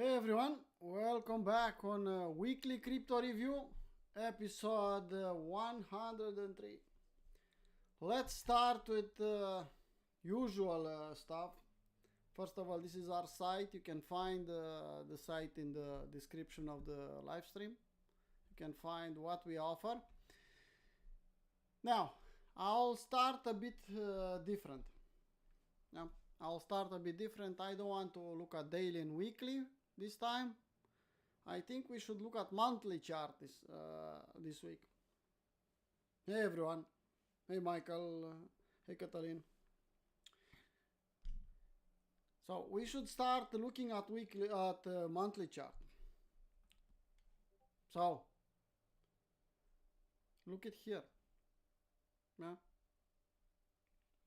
Hey everyone, welcome back on Weekly Crypto Review, episode 103. Let's start with usual stuff. First of all, this is our site. You can find the site in the description of the live stream. You can find what we offer. Now, I'll start a bit different. I don't want to look at daily and weekly this time. I think we should look at monthly chart this week. Hey everyone. Hey Michael. Hey Katalin. So we should start looking at monthly chart. So look at here. Yeah.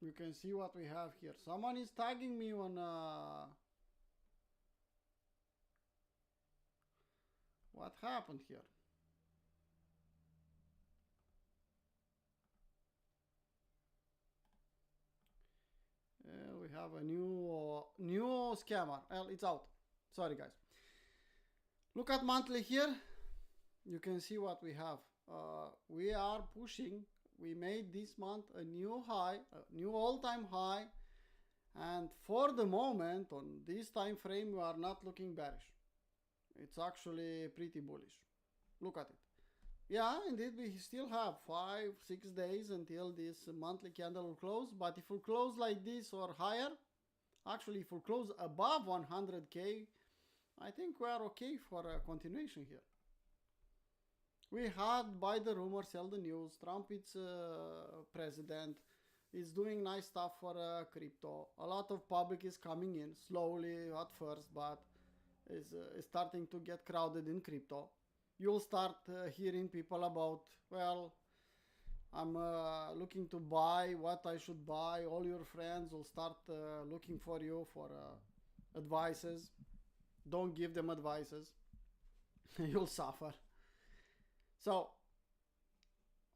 You can see what we have here. Someone is tagging me on what happened here? We have a new scammer. Well, it's out. Sorry guys. Look at monthly here. You can see what we have. We are pushing. We made this month a new high, a new all-time high, and for the moment on this time frame we are not looking bearish. It's actually pretty bullish. Look at it. Yeah, indeed we still have 5-6 days until this monthly candle will close, but if we close like this or higher, actually if we close above 100k, I think we are okay for a continuation here. We had, by the rumors, sell the news. Trump is president. Is doing nice stuff for crypto. A lot of public is coming in slowly at first, but is starting to get crowded in crypto. You'll start hearing people about, well, I'm looking to buy, what I should buy. All your friends will start looking for you for advices. Don't give them advices. You'll suffer. So,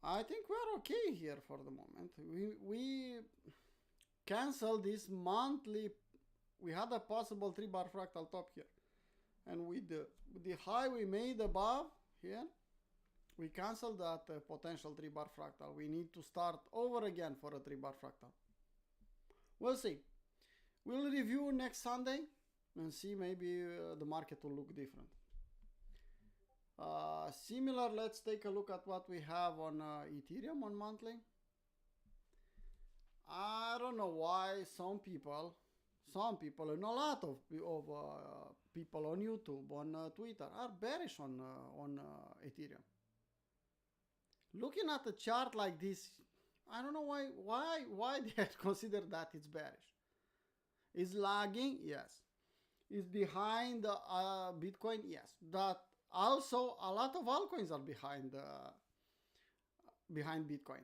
I think we're okay here for the moment. We cancel this monthly. We had a possible 3-bar fractal top here. And with the high we made above here, we canceled that potential 3-bar fractal. We need to start over again for a 3-bar fractal. We'll see. We'll review next Sunday and see, maybe the market will look different. Similar, let's take a look at what we have on Ethereum on monthly. I don't know why some people and a lot of people on YouTube, on Twitter are bearish on Ethereum. Looking at a chart like this, I don't know why they consider that it's bearish. Is lagging? Yes. Is behind Bitcoin? Yes. That also a lot of altcoins are behind Bitcoin.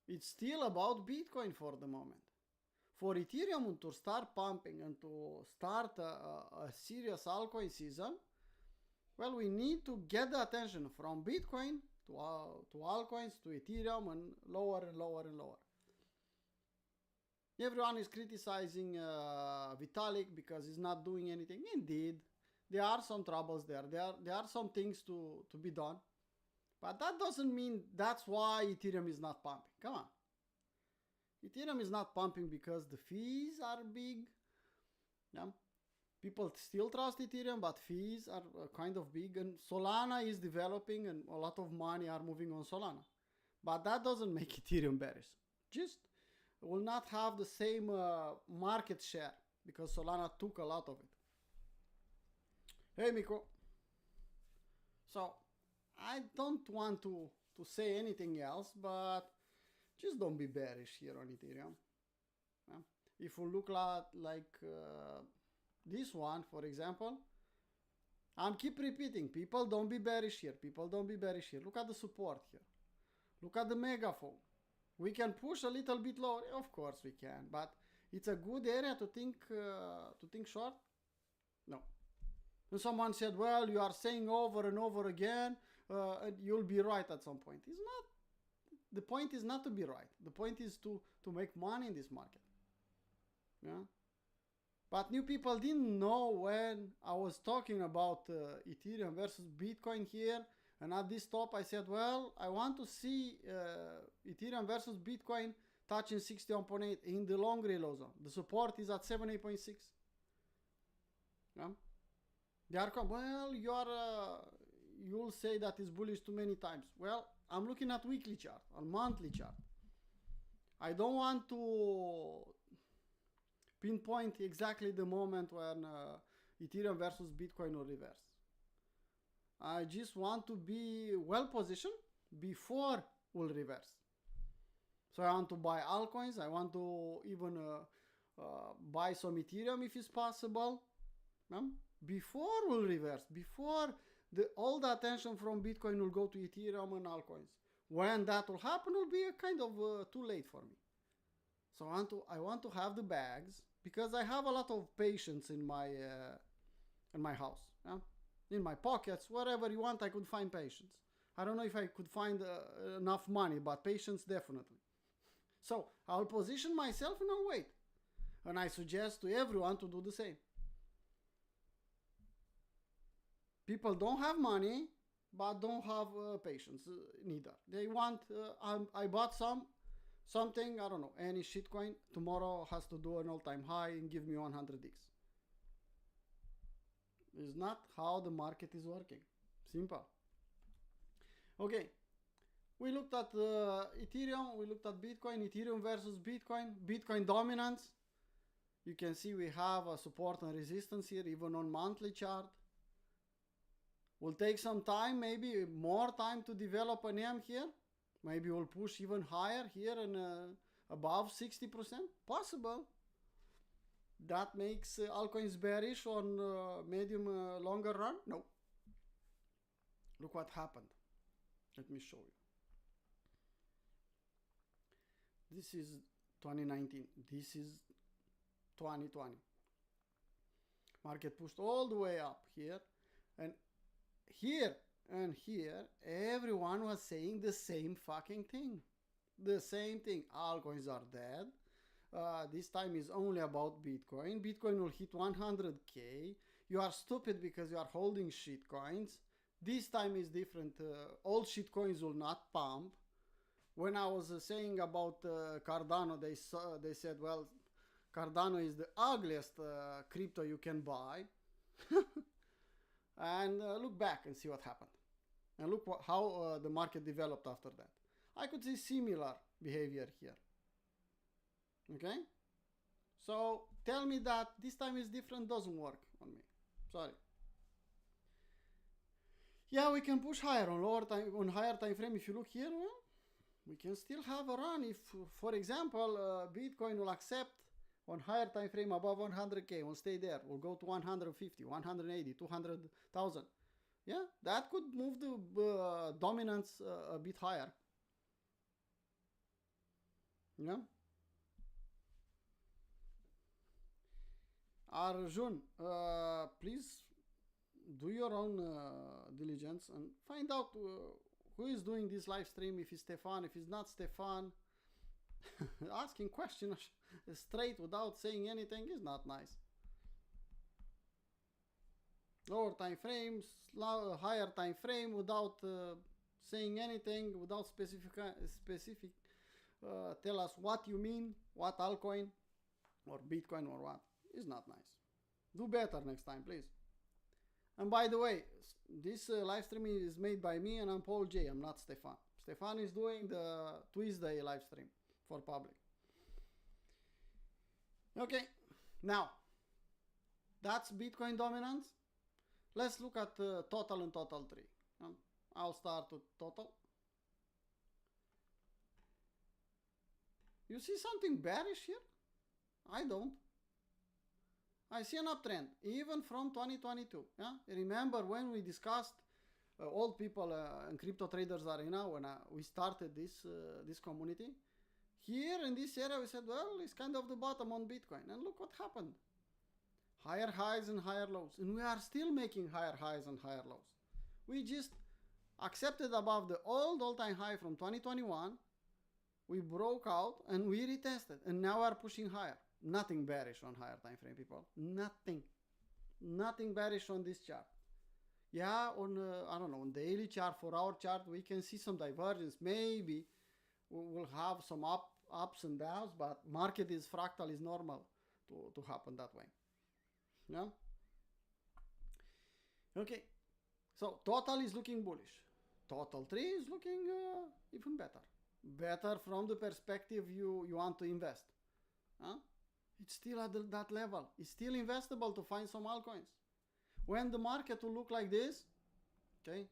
It's still about Bitcoin for the moment. For Ethereum to start pumping and to start a serious altcoin season, well, we need to get the attention from Bitcoin to altcoins to Ethereum and lower and lower and lower. Everyone is criticizing Vitalik because he's not doing anything. Indeed, there are some troubles there. There are some things to be done. But that doesn't mean that's why Ethereum is not pumping. Come on. Ethereum is not pumping because the fees are big. Yeah. People still trust Ethereum, but fees are kind of big. And Solana is developing and a lot of money are moving on Solana. But that doesn't make Ethereum bearish. Just will not have the same market share because Solana took a lot of it. Hey Miko. So, I don't want to say anything else, but just don't be bearish here on Ethereum. Yeah. If you look at like this one, for example, I'm keep repeating, people don't be bearish here. People don't be bearish here. Look at the support here. Look at the megaphone. We can push a little bit lower. Of course we can, but it's a good area to think short. No. And someone said, well, you are saying over and over again, you'll be right at some point. It's not. The point is not to be right. The point is to make money in this market. Yeah. But new people didn't know when I was talking about Ethereum versus Bitcoin here. And at this top, I said, well, I want to see Ethereum versus Bitcoin touching 61.8 in the long reload zone. The support is at 78.6. Yeah? They are well, you'll say that it's bullish too many times. Well, I'm looking at weekly chart, on monthly chart. I don't want to pinpoint exactly the moment when Ethereum versus Bitcoin will reverse. I just want to be well positioned before will reverse. So I want to buy altcoins. I want to even buy some Ethereum if it's possible. Before will reverse, before all the attention from Bitcoin will go to Ethereum and altcoins. When that will happen, will be a kind of too late for me. So I want to have the bags because I have a lot of patience in my house. Yeah? In my pockets, wherever you want, I could find patience. I don't know if I could find enough money, but patience definitely. So I'll position myself and I'll wait. And I suggest to everyone to do the same. People don't have money, but don't have patience neither. They want, I bought something, I don't know, any shitcoin, tomorrow has to do an all-time high and give me 100x. It's not how the market is working. Simple. Okay. We looked at Ethereum, we looked at Bitcoin, Ethereum versus Bitcoin, Bitcoin dominance. You can see we have a support and resistance here, even on monthly chart. Will take some time, maybe more time to develop an M here. Maybe we'll push even higher here and above 60%. Possible. That makes altcoins bearish on medium longer run? No. Look what happened. Let me show you. This is 2019. This is 2020. Market pushed all the way up here. And here and here, everyone was saying the same fucking thing. The same thing. Altcoins are dead. This time is only about Bitcoin. Bitcoin will hit 100k. You are stupid because you are holding shitcoins. This time is different. All shitcoins will not pump. When I was saying about Cardano, they said, well, Cardano is the ugliest crypto you can buy. And look back and see what happened. And look how the market developed after that. I could see similar behavior here. Okay? So tell me that this time is different doesn't work on me. Sorry. Yeah, we can push higher on higher time frame. If you look here, well, we can still have a run if, for example, Bitcoin will accept on higher time frame above 100k. We'll stay there. We'll go to 150, 180, 200,000. Yeah, that could move the dominance a bit higher. Yeah. Arjun, please do your own diligence and find out who is doing this live stream. If it's Stefan, if it's not Stefan, asking questions straight without saying anything is not nice. Lower time frames, higher time frame without saying anything, without specific tell us what you mean, what altcoin or Bitcoin or what. Is not nice. Do better next time, please. And by the way, this live stream is made by me and I'm Paul J. I'm not Stefan. Stefan is doing the Tuesday live stream for public. Okay, now that's Bitcoin dominance. Let's look at total and total tree. I'll start with total. You see something bearish here? I don't. I see an uptrend, even from 2022. Yeah? Remember when we discussed old people in Crypto Traders Arena, when we started this community? Here in this area we said, well, it's kind of the bottom on Bitcoin. And look what happened. Higher highs and higher lows. And we are still making higher highs and higher lows. We just accepted above the old all-time high from 2021. We broke out and we retested. And now we are pushing higher. nothing bearish on higher time frame, people. Nothing bearish on this chart. Yeah, on I don't know, on daily chart, 4-hour chart, we can see some divergence. Maybe we'll have some ups and downs, but market is fractal, is normal to happen that way. Yeah. Okay. So total is looking bullish. Total 3 is looking even better. Better from the perspective you want to invest. Huh? It's still at that level. It's still investable to find some altcoins. When the market will look like this, okay,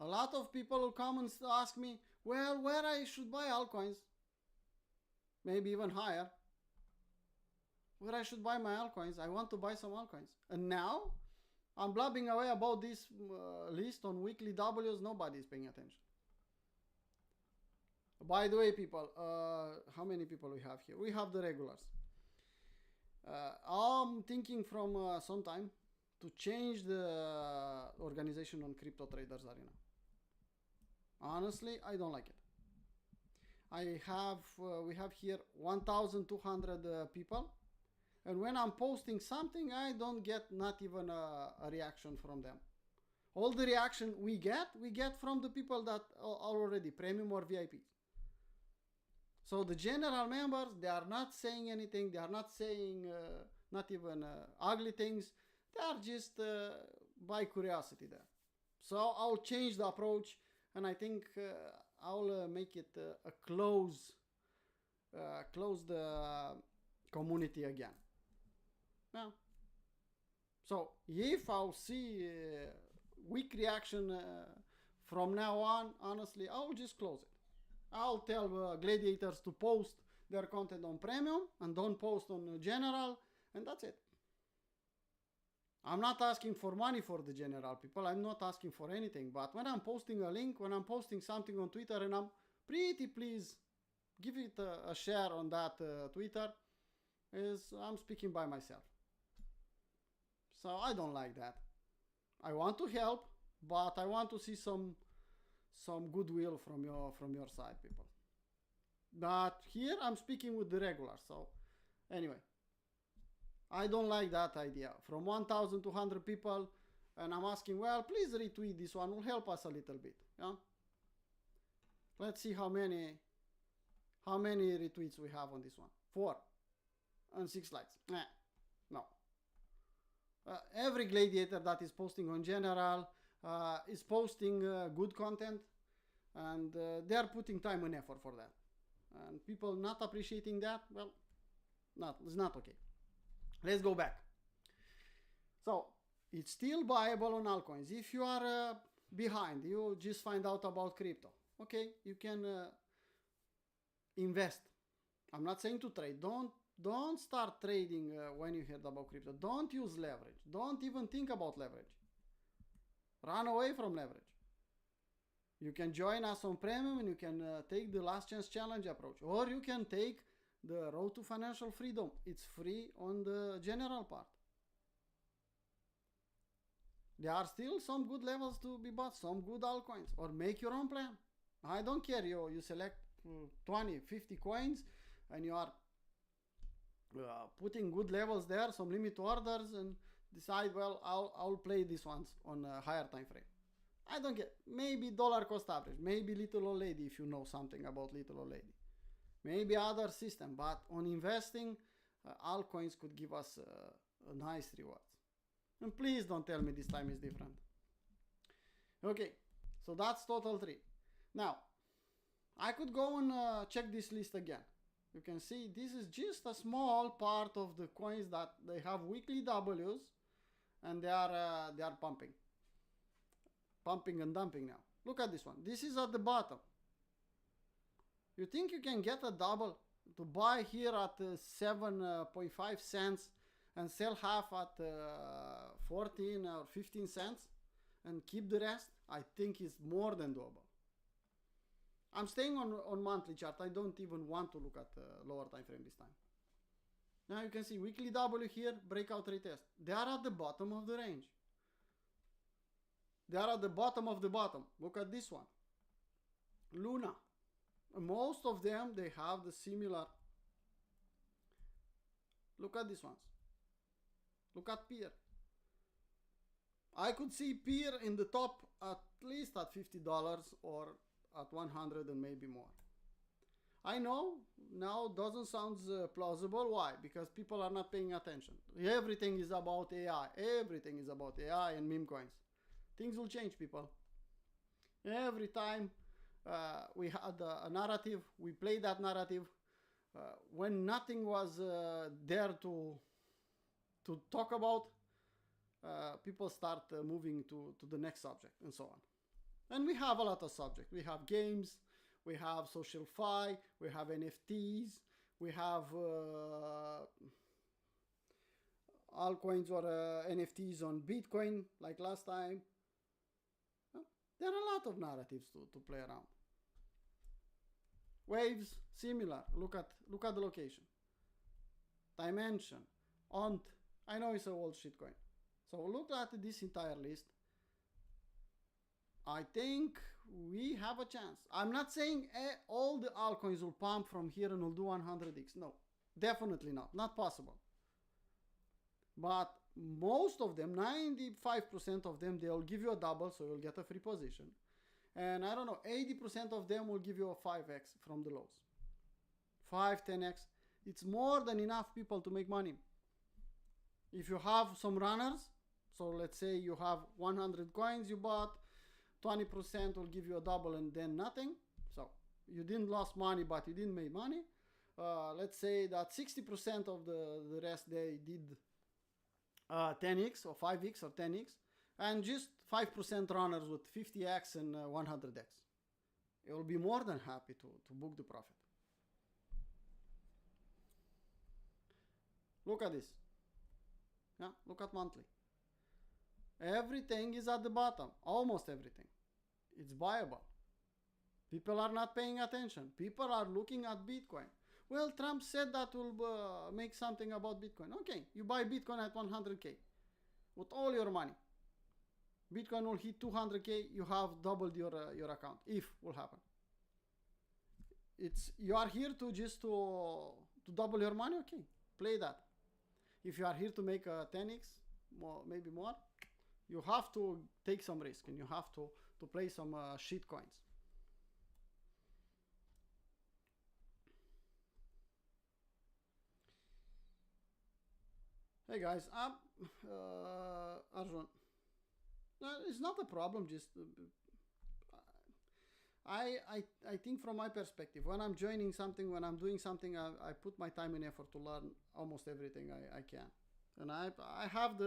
a lot of people will come and ask me, well, where I should buy altcoins, maybe even higher, where I should buy my altcoins. I want to buy some altcoins. And now I'm blabbing away about this list on weekly W's. Nobody's paying attention. By the way, people, how many people we have here? We have the regulars. I'm thinking from some time to change the organization on Crypto Traders Arena. Honestly, I don't like it. We have here 1,200 people, and when I'm posting something, I don't get not even a reaction from them. All the reaction we get from the people that are already premium or VIPs. So the general members, they are not saying anything. They are not saying not even ugly things. They are just by curiosity there. So I'll change the approach, and I think I'll make it a close the community again. Yeah. So if I'll see weak reaction from now on, honestly, I'll just close it. I'll tell gladiators to post their content on premium and don't post on general, and that's it. I'm not asking for money for the general people. I'm not asking for anything. But when I'm posting a link, when I'm posting something on Twitter, and I'm pretty please give it a share on that Twitter, I'm speaking by myself. So I don't like that. I want to help, but I want to see some goodwill from your side, people. But here I'm speaking with the regulars. So anyway, I don't like that idea. From 1,200 people, and I'm asking, well, please retweet this one. Will help us a little bit. Yeah. Let's see how many retweets we have on this one. 4 and 6 likes. No. Every gladiator that is posting on general is posting good content, and they are putting time and effort for that. And people not appreciating that, well, it's not okay. Let's go back. So it's still buyable on altcoins. If you are behind, you just find out about crypto. Okay, you can invest. I'm not saying to trade. Don't start trading when you heard about crypto. Don't use leverage. Don't even think about leverage. Run away from leverage. You can join us on premium, and you can take the last chance challenge approach, or you can take the road to financial freedom. It's free on the general part. There are still some good levels to be bought, some good altcoins, or make your own plan. I don't care. You select 20, 50 coins, and you are putting good levels there, some limit orders, and decide, well, I'll play these ones on a higher time frame. I don't get. Maybe dollar cost average, maybe little old lady, if you know something about little old lady, maybe other system. But on investing, altcoins could give us a nice rewards. And please don't tell me this time is different. Okay, so that's total 3. Now I could go and check this list again. You can see this is just a small part of the coins that they have weekly W's, and they are pumping and dumping now. Look at this one. This is at the bottom. You think you can get a double to buy here at 7.5 cents and sell half at 14 or 15 cents and keep the rest? I think it's more than doable. I'm staying on monthly chart. I don't even want to look at lower time frame this time. Now you can see weekly W here, breakout retest. They are at the bottom of the range. They are at the bottom of the bottom. Look at this one. Luna. Most of them, they have the similar. Look at these ones. Look at peer. I could see peer in the top at least at $50 or at 100 and maybe more. I know now doesn't sound plausible. Why? Because people are not paying attention. Everything is about AI. Everything is about AI and meme coins. Things will change, people. Every time we had a narrative, we played that narrative. When nothing was there to talk about, people start moving to the next subject and so on. And we have a lot of subjects. We have games, we have social fi, we have NFTs, we have altcoins or NFTs on Bitcoin like last time. There are a lot of narratives to play around. Waves, similar. Look at the location. Dimension, ONT. I know it's a old shitcoin. So look at this entire list. I think we have a chance. I'm not saying all the altcoins will pump from here and will do 100x. No, definitely not. Not possible. But most of them, 95% of them, they'll give you a double, so you'll get a free position. And I don't know, 80% of them will give you a 5x from the lows. 5, 10x. It's more than enough people to make money. If you have some runners, so let's say you have 100 coins you bought, 20% will give you a double and then nothing. So you didn't lose money, but you didn't make money. Let's say that 60% of the rest, they did 10x or 5x or 10x, and just 5% runners with 50x and 100x. You will be more than happy to book the profit. Look at this. Yeah, look at monthly. Everything is at the bottom, almost everything. It's buyable. People are not paying attention. People are looking at Bitcoin. Well, Trump said that will make something about Bitcoin. Okay, you buy Bitcoin at 100K with all your money. Bitcoin will hit 200K, you have doubled your account, if will happen. You are here to just to double your money, okay, play that. If you are here to make a 10x, maybe more, you have to take some risk and you have to play some shit coins. Hey guys, Arjun, it's not a problem. Just I think from my perspective, when I'm joining something, when I'm doing something, I put my time and effort to learn almost everything I can, and I have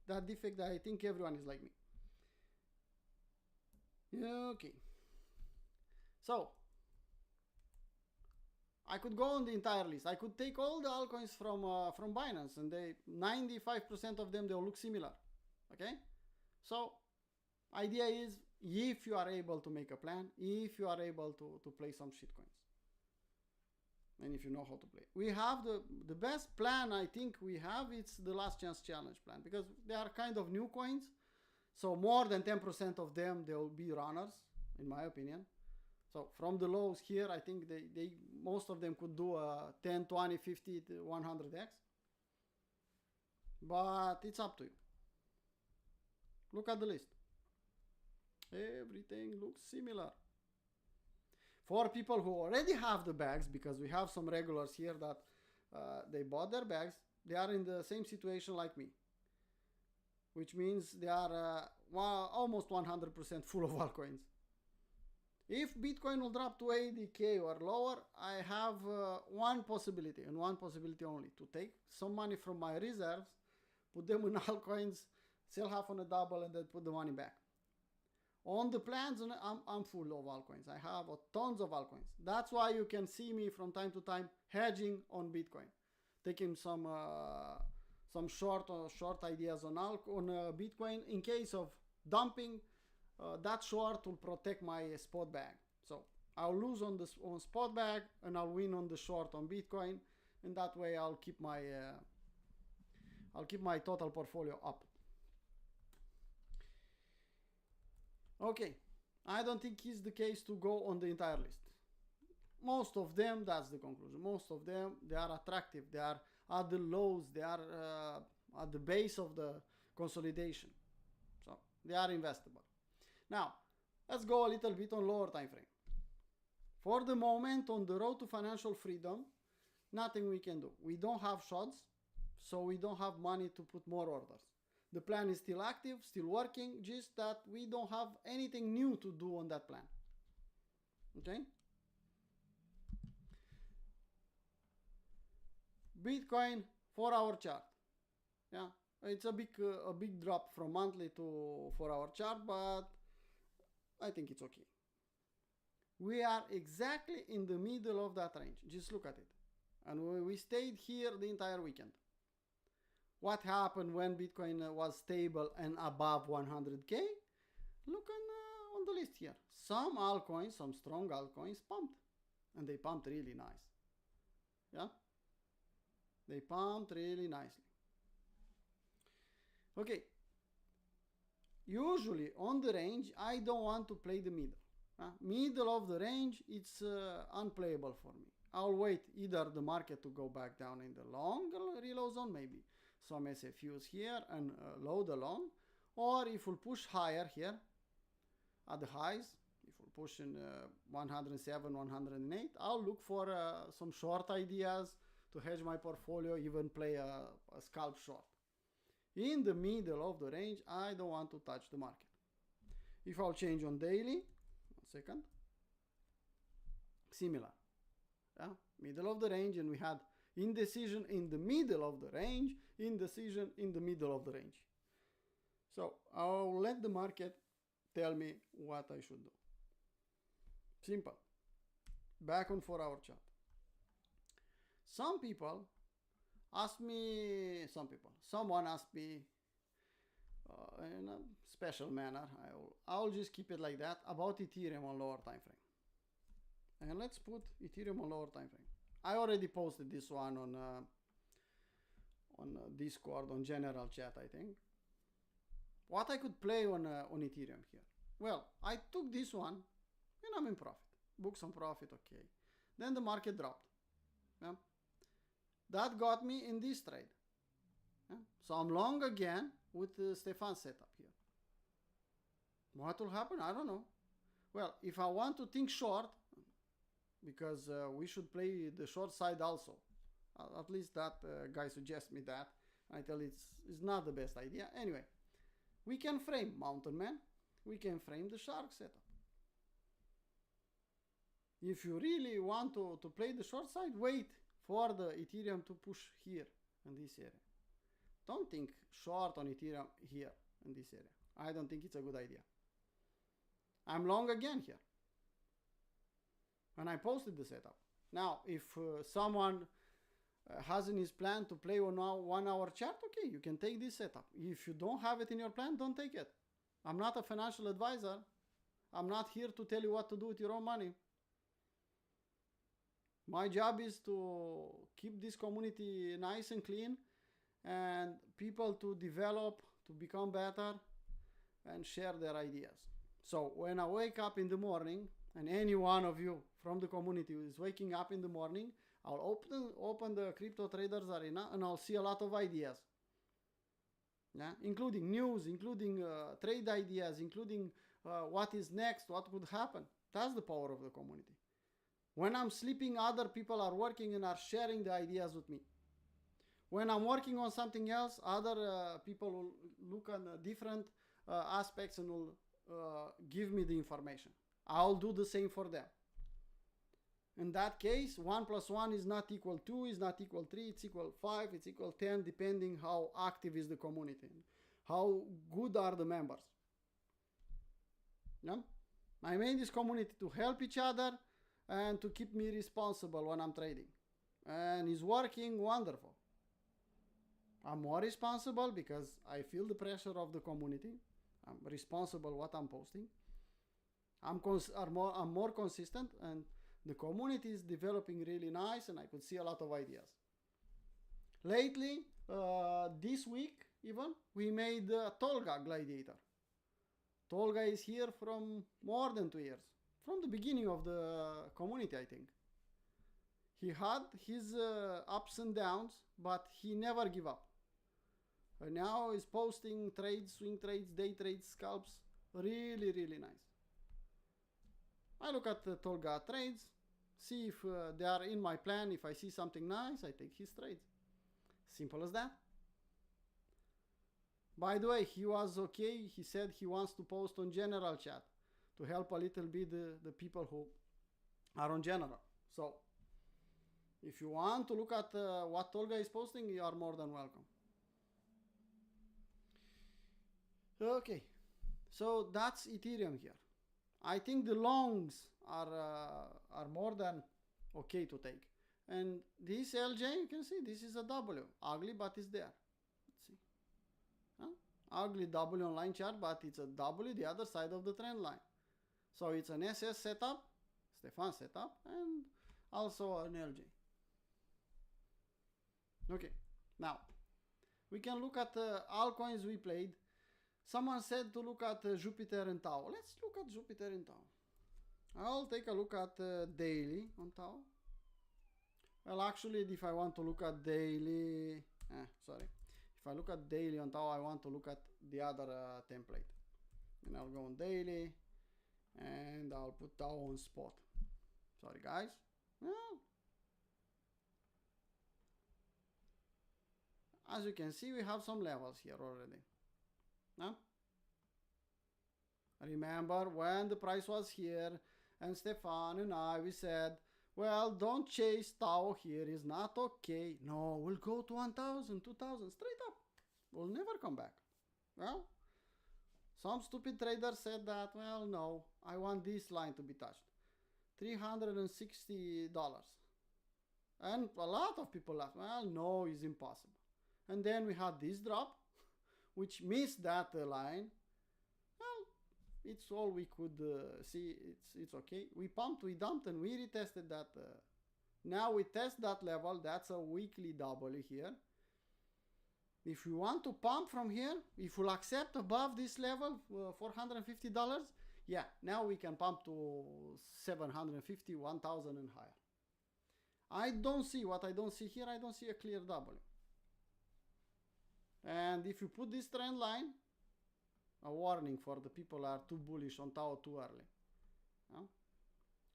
that defect that I think everyone is like me. Okay, so I could go on the entire list. I could take all the altcoins from Binance, and 95% of them, they'll look similar. Okay, so idea is, if you are able to make a plan, if you are able to play some shitcoins, and if you know how to play, we have the best plan. I think we have, it's the last chance challenge plan, because they are kind of new coins, so more than 10% of them, they will be runners, in my opinion. So from the lows here, I think they most of them could do 10, 20, 50, 100x. But it's up to you. Look at the list. Everything looks similar. For people who already have the bags, because we have some regulars here that they bought their bags, they are in the same situation like me. Which means they are almost 100% full of altcoins. If Bitcoin will drop to 80K or lower, I have one possibility, and one possibility only, to take some money from my reserves, put them in altcoins, sell half on a double, and then put the money back. On the plans, I'm full of altcoins. I have tons of altcoins. That's why you can see me from time to time hedging on Bitcoin, taking some short ideas on Bitcoin in case of dumping. That short will protect my spot bag. So I'll lose on spot bag and I'll win on the short on Bitcoin, and that way I'll keep my total portfolio up. Okay, I don't think it's the case to go on the entire list. most of them, that's the conclusion. Most of them, they are attractive. They are at the lows. They are at the base of the consolidation. So they are investable. Now, let's go a little bit on lower time frame. For the moment, on the road to financial freedom, nothing we can do. We don't have shots, so we don't have money to put more orders. The plan is still active, still working, just that we don't have anything new to do on that plan. Okay? Bitcoin 4-hour chart. Yeah, it's a big drop from monthly to 4-hour chart, but I think it's okay. We are exactly in the middle of that range. Just look at it. And we stayed here the entire weekend. What happened when Bitcoin was stable and above 100K? Look on the list here. Some altcoins, some strong altcoins pumped. And they pumped really nice. Yeah? They pumped really nicely. Okay. Usually on the range, I don't want to play the middle. Middle of the range, it's unplayable for me. I'll wait either the market to go back down in the long reload zone, maybe some SFUs here and load the long, or if we'll push higher here at the highs, if we'll push in 107, 108, I'll look for some short ideas to hedge my portfolio, even play a scalp short. In the middle of the range, I don't want to touch the market. If I'll change on daily, 1 second, similar. Yeah? Middle of the range, and we had indecision in the middle of the range, indecision in the middle of the range. So I'll let the market tell me what I should do. Simple. Back on 4-hour chart. Someone asked me in a special manner, I'll just keep it like that, about Ethereum on lower time frame. And let's put Ethereum on lower time frame. I already posted this one on Discord, on general chat, I think. What I could play on Ethereum here? Well, I took this one and I'm in profit. Book some profit, okay. Then the market dropped. Yeah. That got me in this trade. Yeah. So I'm long again with Stefan's setup here. What will happen? I don't know. Well, if I want to think short, because we should play the short side also. At least that guy suggests me that. I tell it's not the best idea. Anyway, we can frame Mountain Man. We can frame the shark setup. If you really want to play the short side, wait for the Ethereum to push here in this area. Don't think short on Ethereum here in this area. I don't think it's a good idea. I'm long again here. And I posted the setup. Now, if someone has in his plan to play on a 1-hour chart, okay, you can take this setup. If you don't have it in your plan, don't take it. I'm not a financial advisor. I'm not here to tell you what to do with your own money. My job is to keep this community nice and clean and people to develop, to become better and share their ideas. So when I wake up in the morning, and any one of you from the community who is waking up in the morning, I'll open the Crypto Traders Arena and I'll see a lot of ideas. Yeah? Including news, including trade ideas, including what is next, what could happen. That's the power of the community. When I'm sleeping, other people are working and are sharing the ideas with me. When I'm working on something else, other people will look at different aspects and will give me the information. I'll do the same for them. In that case, 1 + 1 is not equal 2, is not equal 3, it's equal 5, it's equal 10, depending how active is the community, how good are the members. Yeah? I made this community to help each other and to keep me responsible when I'm trading. And it's working wonderful. I'm more responsible because I feel the pressure of the community. I'm responsible what I'm posting. I'm more consistent, and the community is developing really nice, and I could see a lot of ideas. Lately, this week even, we made Tolga Gladiator. Tolga is here from more than 2 years. From the beginning of the community, I think. He had his ups and downs, but he never give up. And now he's posting trades, swing trades, day trades, scalps. Really, really nice. I look at the Tolga trades, see if they are in my plan. If I see something nice, I take his trades. Simple as that. By the way, he was okay. He said he wants to post on general chat to help a little bit the people who are on general. So if you want to look at what Tolga is posting, you are more than welcome. Okay, so that's Ethereum here. I think the longs are more than okay to take. And this LJ, you can see this is a W. Ugly, but it's there. Let's see. Huh? Ugly W on line chart, but it's a W the other side of the trend line. So it's an SS setup, Stefan setup, and also an LJ. Okay, now we can look at altcoins we played. Someone said to look at Jupiter and Tau. Let's look at Jupiter and Tau. I'll take a look at daily on Tau. Well, actually, if I want to look at daily, if I look at daily on Tau, I want to look at the other template. And I'll go on daily, and I'll put Tau on spot. Sorry, guys. Well, as you can see, we have some levels here already. Huh? Remember when the price was here and Stefan and I, we said, well, don't chase Tau here, is not okay. No, we'll go to 1,000, 2,000, straight up. We'll never come back. Well, some stupid trader said that, well, no, I want this line to be touched. $360. And a lot of people laughed, well, no, it's impossible. And then we had this drop, which missed that line. Well, it's all we could see. It's okay. We pumped, we dumped, and we retested that. Now we test that level. That's a weekly double here. If you want to pump from here, if you'll accept above this level, $450, yeah, now we can pump to 750, 1,000 and higher. I don't see what I don't see here. I don't see a clear double. And if you put this trend line, a warning for the people who are too bullish on Tau too early.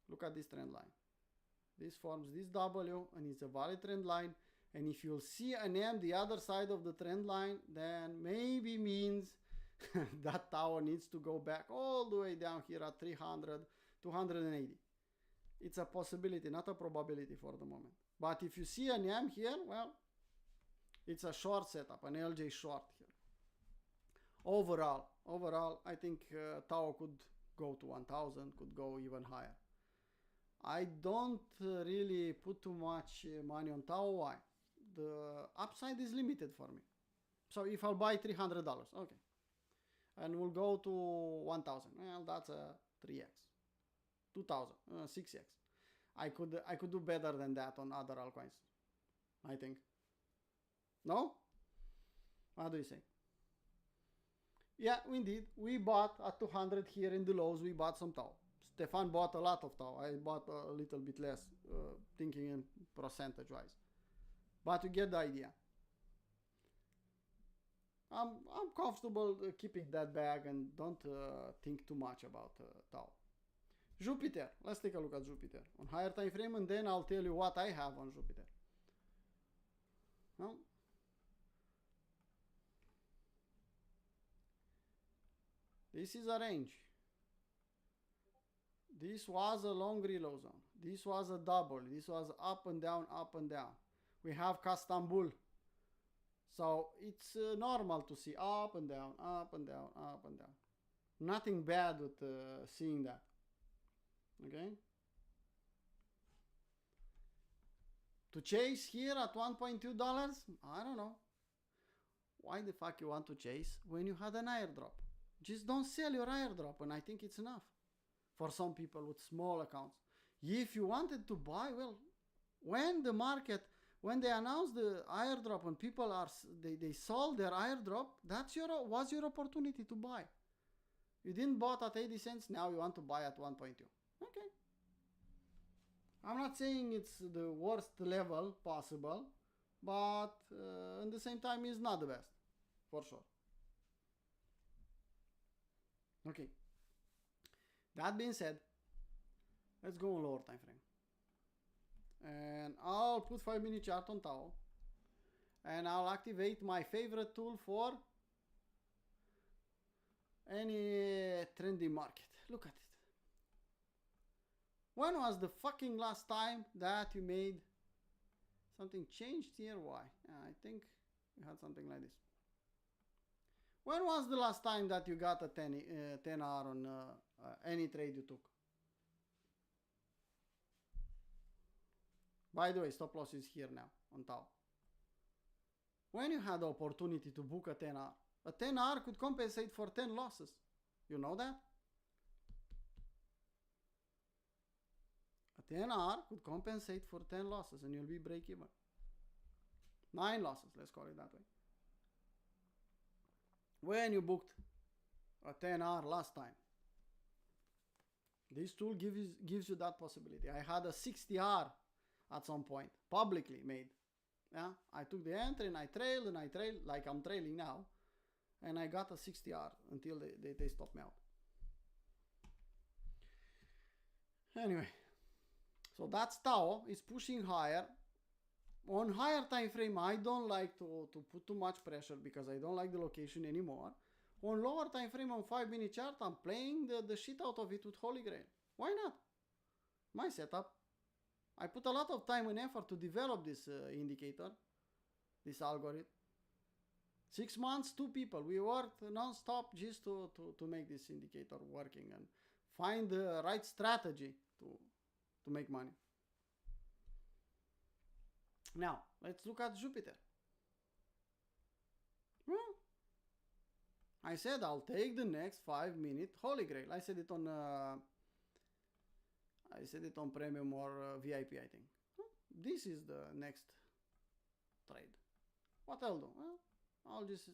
Look at this trend line. This forms this W and it's a valid trend line. And if you'll see an M the other side of the trend line, then maybe means that Tau needs to go back all the way down here at 300, 280. It's a possibility, not a probability for the moment. But if you see an M here, well, it's a short setup, an LJ short here. Overall, I think Tau could go to 1,000, could go even higher. I don't really put too much money on Tau. Why? The upside is limited for me. So if I'll buy $300, okay, and we'll go to 1,000, well, that's a 3x, 2,000, 6x. I could do better than that on other altcoins, I think. No? What do you say? Yeah, indeed. We bought at 200 here in the lows. We bought some Tau. Stefan bought a lot of Tau. I bought a little bit less, thinking in percentage wise. But you get the idea. I'm comfortable keeping that bag and don't think too much about Tau. Jupiter. Let's take a look at Jupiter on higher time frame, and then I'll tell you what I have on Jupiter. No? This is a range. This was a long reload zone. This was a double. This was up and down, up and down. We have Istanbul. So it's normal to see up and down, up and down, up and down. Nothing bad with seeing that. Okay? To chase here at $1.2? I don't know. Why the fuck you want to chase when you had an airdrop? Just don't sell your airdrop, and I think it's enough for some people with small accounts. If you wanted to buy, well, when the market, when they announced the airdrop and people are, they sold their airdrop, was your opportunity to buy. You didn't bought at 80 cents, now you want to buy at 1.2. Okay. I'm not saying it's the worst level possible, but at the same time it's not the best, for sure. Okay. That being said, let's go on lower time frame. And I'll put 5-minute chart on Tao. And I'll activate my favorite tool for any trendy market. Look at it. When was the fucking last time that you made something changed here? Why? I think you had something like this. When was the last time that you got a 10 hour on any trade you took? By the way, stop loss is here now on Tao. When you had the opportunity to book a 10 hour, a 10 hour could compensate for 10 losses. You know that? A 10 hour could compensate for 10 losses and you'll be break even. 9 losses, let's call it that way. When you booked a 10 hour last time, this tool gives you that possibility. I had a 60 hour at some point, publicly made. Yeah, I took the entry and I trailed like I'm trailing now, and I got a 60 hour until they stopped me out. Anyway, so that's Tao. It's pushing higher. On higher time frame, I don't like to put too much pressure because I don't like the location anymore. On lower time frame, on 5-minute chart, I'm playing the shit out of it with Holy Grail. Why not? My setup. I put a lot of time and effort to develop this indicator, this algorithm. 6 months, 2 people. We worked non-stop just to make this indicator working and find the right strategy to make money. Now, let's look at Jupiter. Well, I said I'll take the next 5-minute Holy Grail. I said it on Premium or VIP, I think. This is the next trade. What I'll do? Well, I'll just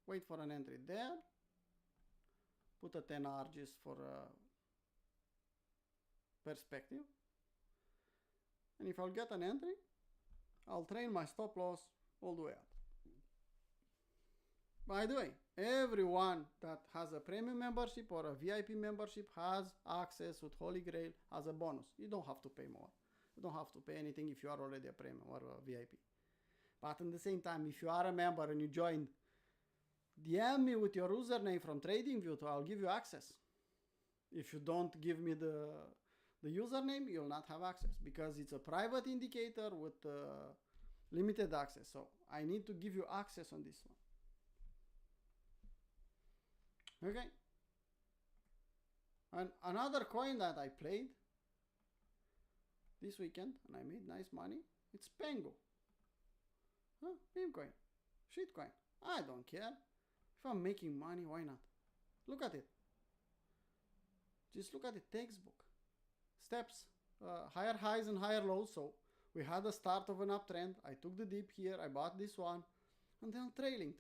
wait for an entry there. Put a 10 hour just for perspective. And if I'll get an entry, I'll train my stop loss all the way up. By the way, everyone that has a premium membership or a VIP membership has access with Holy Grail as a bonus. You don't have to pay more. You don't have to pay anything if you are already a premium or a VIP. But at the same time, if you are a member and you joined, DM me with your username from TradingView, I'll give you access. If you don't give me the username, you'll not have access because it's a private indicator with limited access. So I need to give you access on this one. Okay. And another coin that I played this weekend and I made nice money, it's Pengu. Meme coin, shit coin. I don't care. If I'm making money, why not? Look at it. Just look at the textbook. Steps, higher highs and higher lows. So we had the start of an uptrend. I took the dip here. I bought this one. And then trailing.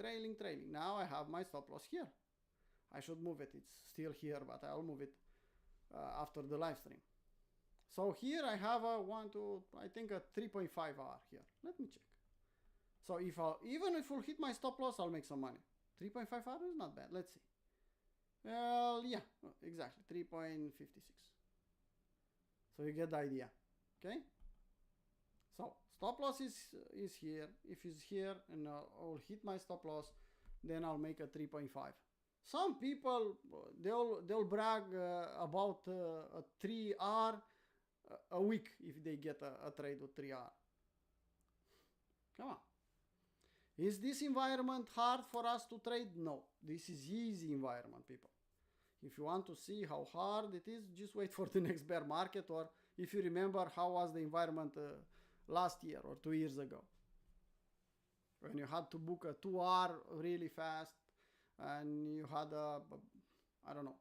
Now I have my stop loss here. I should move it. It's still here, but I'll move it after the live stream. So here I have a 3.5 hour here. Let me check. So even if I'll hit my stop loss, I'll make some money. 3.5 hours is not bad. Let's see. Well, yeah, exactly. 3.56. So you get the idea. Okay? So stop loss is here. If it's here and I'll hit my stop loss, then I'll make a 3.5. Some people, they'll brag about a 3R a week if they get a trade with 3R. Come on. Is this environment hard for us to trade? No. This is easy environment, people. If you want to see how hard it is, just wait for the next bear market, or if you remember how was the environment last year or 2 years ago. When you had to book a 2R really fast and you had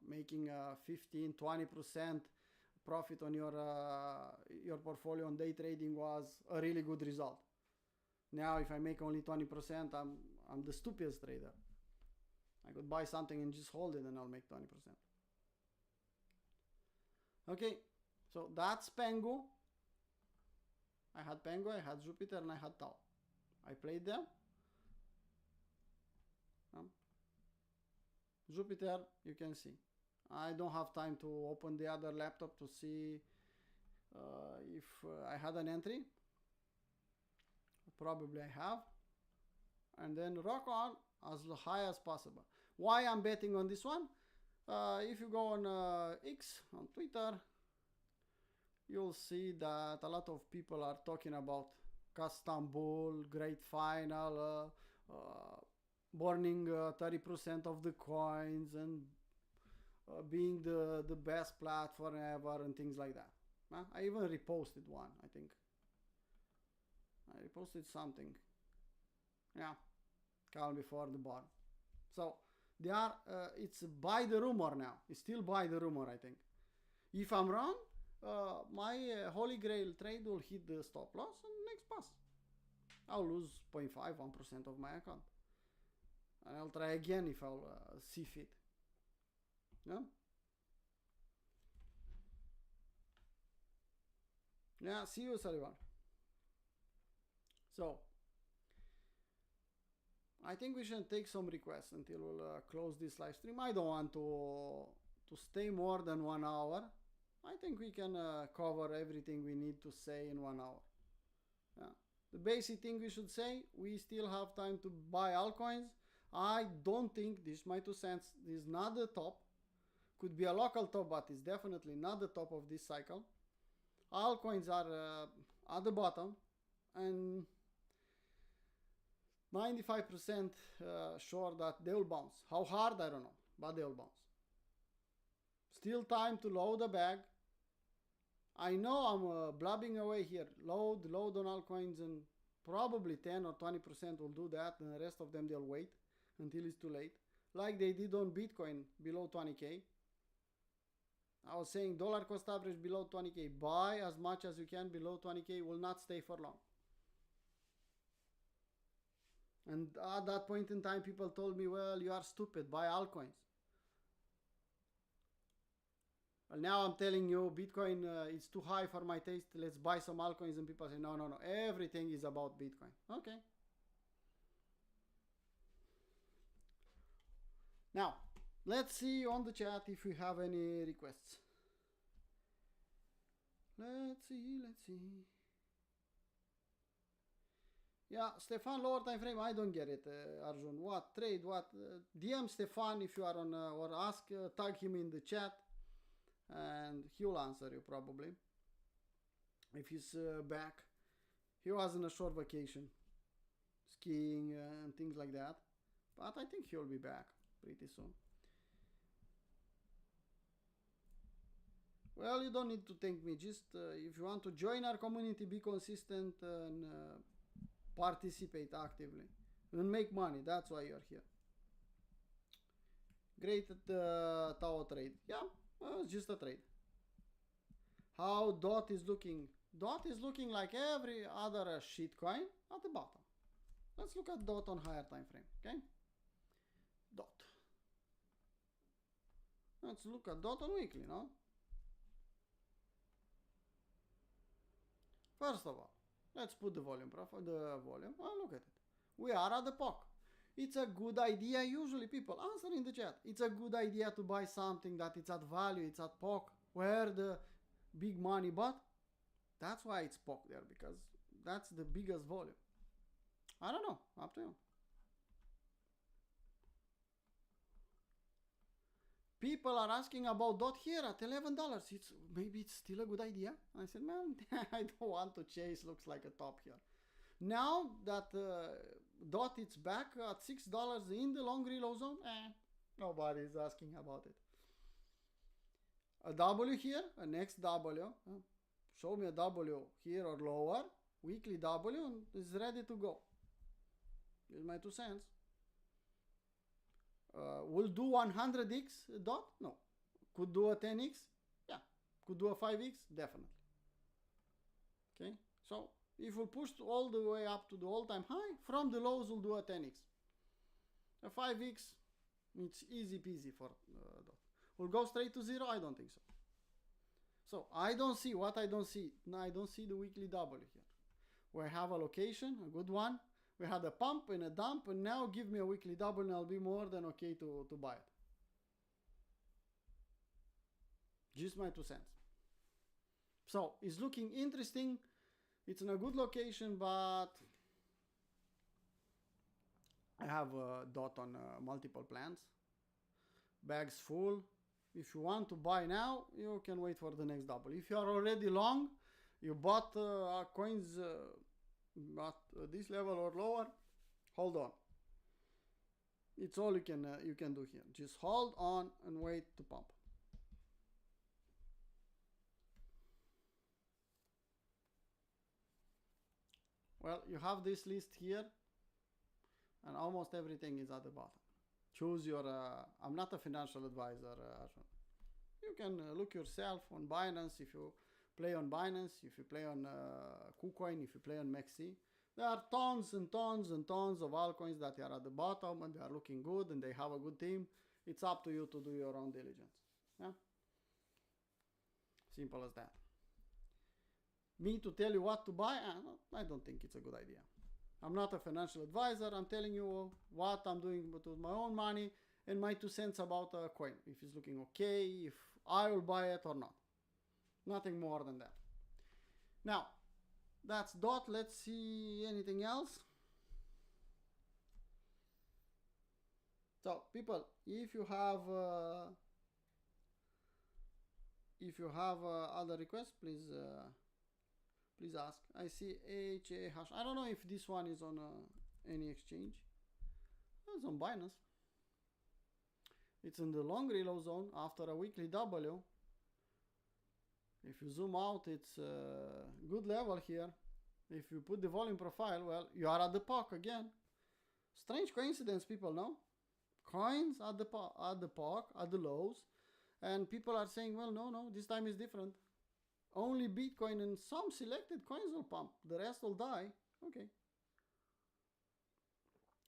making a 15-20% profit on your portfolio on day trading was a really good result. Now if I make only 20%, I'm the stupidest trader. I could buy something and just hold it and I'll make 20%. Okay, so that's Pengu. I had Penguin, I had Jupiter, and I had Tau. I played them. Jupiter, you can see. I don't have time to open the other laptop to see if I had an entry. Probably I have. And then rock on as high as possible. Why I'm betting on this one? If you go on X, on Twitter, you'll see that a lot of people are talking about custom bull, great final, burning 30% of the coins and being the best platform ever and things like that. I even reposted one, I think. I reposted something. Yeah, calm before the bar. So they are. It's by the rumor now. It's still by the rumor, I think. If I'm wrong, my Holy Grail trade will hit the stop loss and next pass. I'll lose 0.5, 1% of my account. And I'll try again if I'll see fit. Yeah? Yeah, see you, Sullivan. So, I think we should take some requests until we'll close this live stream. I don't want to stay more than 1 hour. I think we can cover everything we need to say in 1 hour. Yeah. The basic thing we should say, we still have time to buy altcoins. I don't think, this is my 2 cents, this is not the top. Could be a local top, but it's definitely not the top of this cycle. Altcoins are at the bottom and 95% sure that they will bounce. How hard, I don't know, but they will bounce. Still time to load the bag. I know I'm blabbing away here. Load on altcoins, and probably 10 or 20% will do that, and the rest of them they'll wait until it's too late. Like they did on Bitcoin below 20K. I was saying dollar cost average below 20K. Buy as much as you can below 20K, will not stay for long. And at that point in time, people told me, well, you are stupid, buy altcoins. Well, now I'm telling you, Bitcoin is too high for my taste, let's buy some altcoins, and people say, no, everything is about Bitcoin. Okay. Now, let's see on the chat if we have any requests. Let's see. Yeah, Stefan, lower time frame. I don't get it, Arjun. What trade? What? DM Stefan if you are on, or ask, tag him in the chat, and he'll answer you probably. If he's back, he was on a short vacation, skiing and things like that. But I think he'll be back pretty soon. Well, you don't need to thank me. Just if you want to join our community, be consistent and participate actively and make money. That's why you're here. Great at the Tau trade. Yeah, it's just a trade. How DOT is looking? DOT is looking like every other shitcoin at the bottom. Let's look at DOT on higher time frame. Okay, DOT. Let's look at DOT on weekly. No. First of all, let's put the volume profile, Oh, look at it. We are at the POC. It's a good idea. Usually people answer in the chat. It's a good idea to buy something that it's at value, it's at POC, where the big money, but that's why it's POC there, because that's the biggest volume. I don't know, up to you. People are asking about DOT here at $11. Maybe it's still a good idea. I said, man, I don't want to chase. Looks like a top here. Now that DOT is back at $6 in the long reload zone, nobody is asking about it. A W here, a next W. Show me a W here or lower. Weekly W, and it's ready to go. Here's my 2 cents. Will do 100x DOT? No. Could do a 10x? Yeah. Could do a 5x? Definitely. Okay. So if we push all the way up to the all-time high, from the lows we'll do a 10x. A 5x, it's easy peasy for DOT. Will go straight to zero? I don't think so. So I don't see what I don't see. No, I don't see the weekly W here. We have a location, a good one. We had a pump and a dump, and now give me a weekly double and I'll be more than okay to buy it. Just my 2 cents. So it's looking interesting. It's in a good location, but I have a dot on multiple plans. Bags full. If you want to buy now, you can wait for the next double. If you are already long, you bought coins at this level or lower, hold on. It's all you can do here. Just hold on and wait to pump. Well, you have this list here, and almost everything is at the bottom. Choose your, I'm not a financial advisor. You can look yourself on Binance if you play on Binance, if you play on KuCoin, if you play on MEXC. There are tons and tons and tons of altcoins that are at the bottom and they are looking good and they have a good team. It's up to you to do your own diligence. Yeah? Simple as that. Me to tell you what to buy, I don't think it's a good idea. I'm not a financial advisor. I'm telling you what I'm doing with my own money and my 2 cents about a coin. If it's looking okay, if I will buy it or not. Nothing more than that. Now, that's DOT. Let's see anything else. So, people, if you have other requests, please ask. I see HA hash. I don't know if this one is on any exchange. It's on Binance. It's in the long reload zone after a weekly W. If you zoom out, it's a good level here. If you put the volume profile, well, you are at the POC again. Strange coincidence, people, no? Coins at the POC, at the lows, and people are saying, well, no, this time is different. Only Bitcoin and some selected coins will pump. The rest will die. Okay.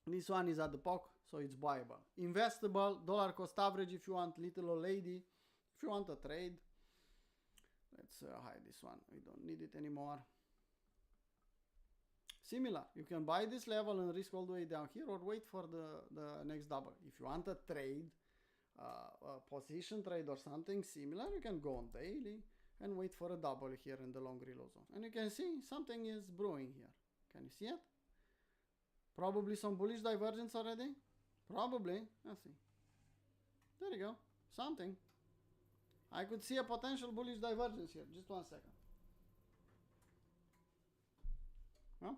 This one is at the POC, so it's buyable. Investable, dollar cost average if you want little old lady. If you want a trade. Let's hide this one. We don't need it anymore. Similar. You can buy this level and risk all the way down here or wait for the next double. If you want a trade, a position trade or something similar, you can go on daily and wait for a double here in the long reload zone. And you can see something is brewing here. Can you see it? Probably some bullish divergence already. Probably. Let's see. There you go. Something. I could see a potential bullish divergence here. Just 1 second. Huh?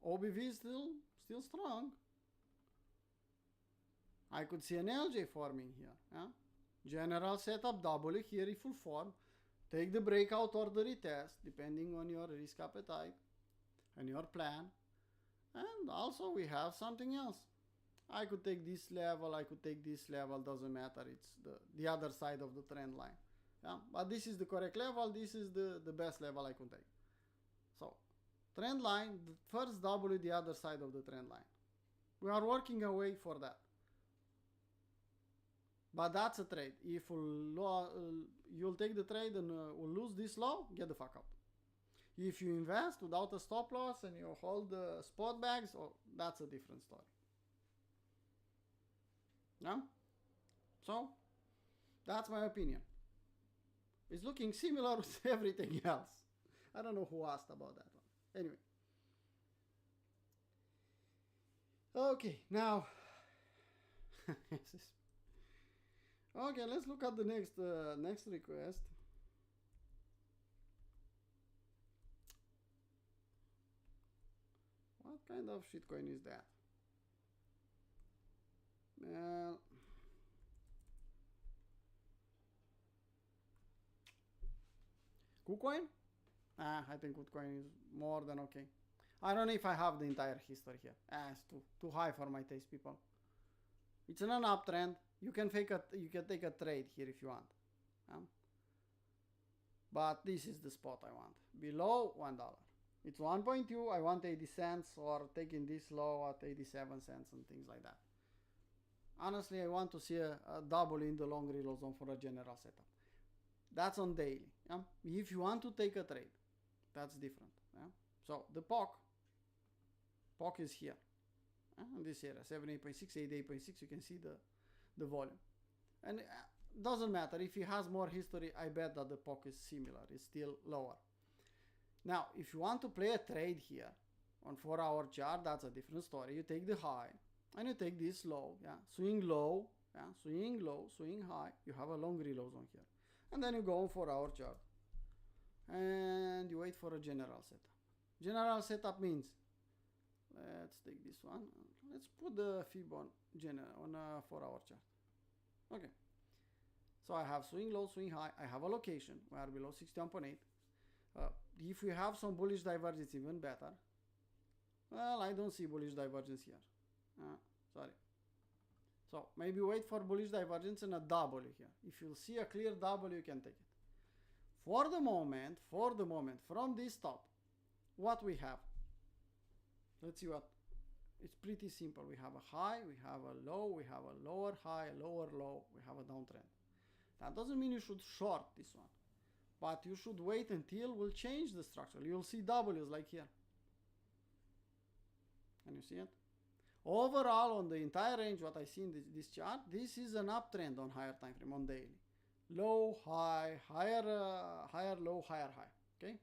OBV is still strong. I could see an LJ forming here. Huh? General setup double here in full form. Take the breakout or the retest depending on your risk appetite and your plan. And also we have something else. I could take this level, I could take this level, doesn't matter. It's the other side of the trend line. Yeah? But this is the correct level, this is the best level I could take. So, trend line, the first W, the other side of the trend line. We are working away for that. But that's a trade. If you'll take the trade and will lose this low, get the fuck out. If you invest without a stop loss and you hold the spot bags, oh, that's a different story. Yeah? So, that's my opinion. It's looking similar with everything else. I don't know who asked about that one. Anyway. Okay, now. Okay, let's look at the next request. What kind of shitcoin is that? KuCoin? I think KuCoin is more than okay. I don't know if I have the entire history here. It's too high for my taste, people. It's in an uptrend. You can take a trade here if you want. But this is the spot I want. Below $1. It's 1.2. I want 80 cents or taking this low at 87 cents and things like that. Honestly, I want to see a double in the long reload zone for a general setup. That's on daily. If you want to take a trade, that's different. So the POC is here. In this area, 78.6, 88.6, you can see the volume. And doesn't matter, if he has more history, I bet that the POC is similar, it's still lower. Now, if you want to play a trade here on 4-hour chart, that's a different story. You take the high and you take this low, yeah, swing low, yeah, swing low, swing high, you have a long reload zone here. And then you go on 4-hour chart and you wait for a general setup. General setup means, let's take this one, let's put the fib on a 4-hour chart. Okay, so I have swing low, swing high, I have a location, we are below 61.8. If we have some bullish divergence, even better. Well, I don't see bullish divergence here. Sorry. So maybe wait for bullish divergence and a W here. If you see a clear W, you can take it. For the moment, from this top, what we have? Let's see what. It's pretty simple. We have a high, we have a low, we have a lower high, a lower low, we have a downtrend. That doesn't mean you should short this one, but you should wait until we'll change the structure. You'll see W's like here. Can you see it? Overall, on the entire range, what I see in this chart, this is an uptrend on higher time frame, on daily. Low, high, higher, low, higher, high. Okay?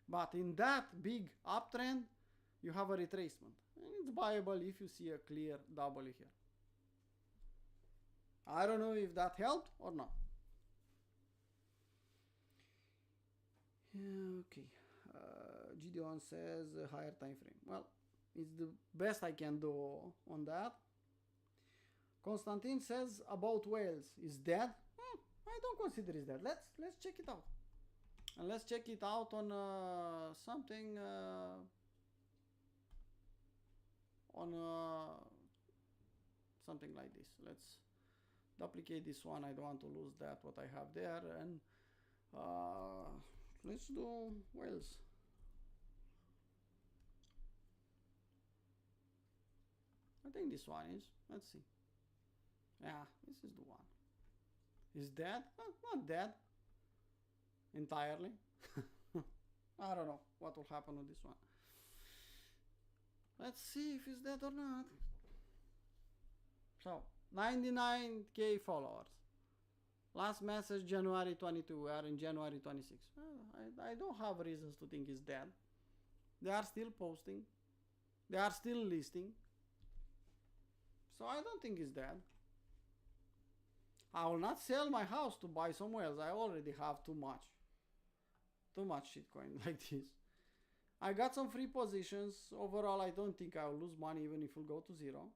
But in that big uptrend, you have a retracement. And it's buyable if you see a clear W here. I don't know if that helped or not. Okay. Gideon says higher time frame. Well, it's the best I can do on that. Constantine says about whales is dead. I don't consider it's dead. Let's check it out. And let's check it out on something something like this. Let's duplicate this one. I don't want to lose that what I have there, and let's do whales. I think this one is. Let's see. Yeah, this is the one. Is dead? Not dead entirely. I don't know what will happen with this one. Let's see if it's dead or not. So 99k followers. Last message January 22. We are in January 26. I don't have reasons to think it's dead. They are still posting. They are still listing. So I don't think it's dead. I will not sell my house to buy somewhere else. I already have too much shitcoin like this. I got some free positions. Overall, I don't think I'll lose money even if we'll go to zero.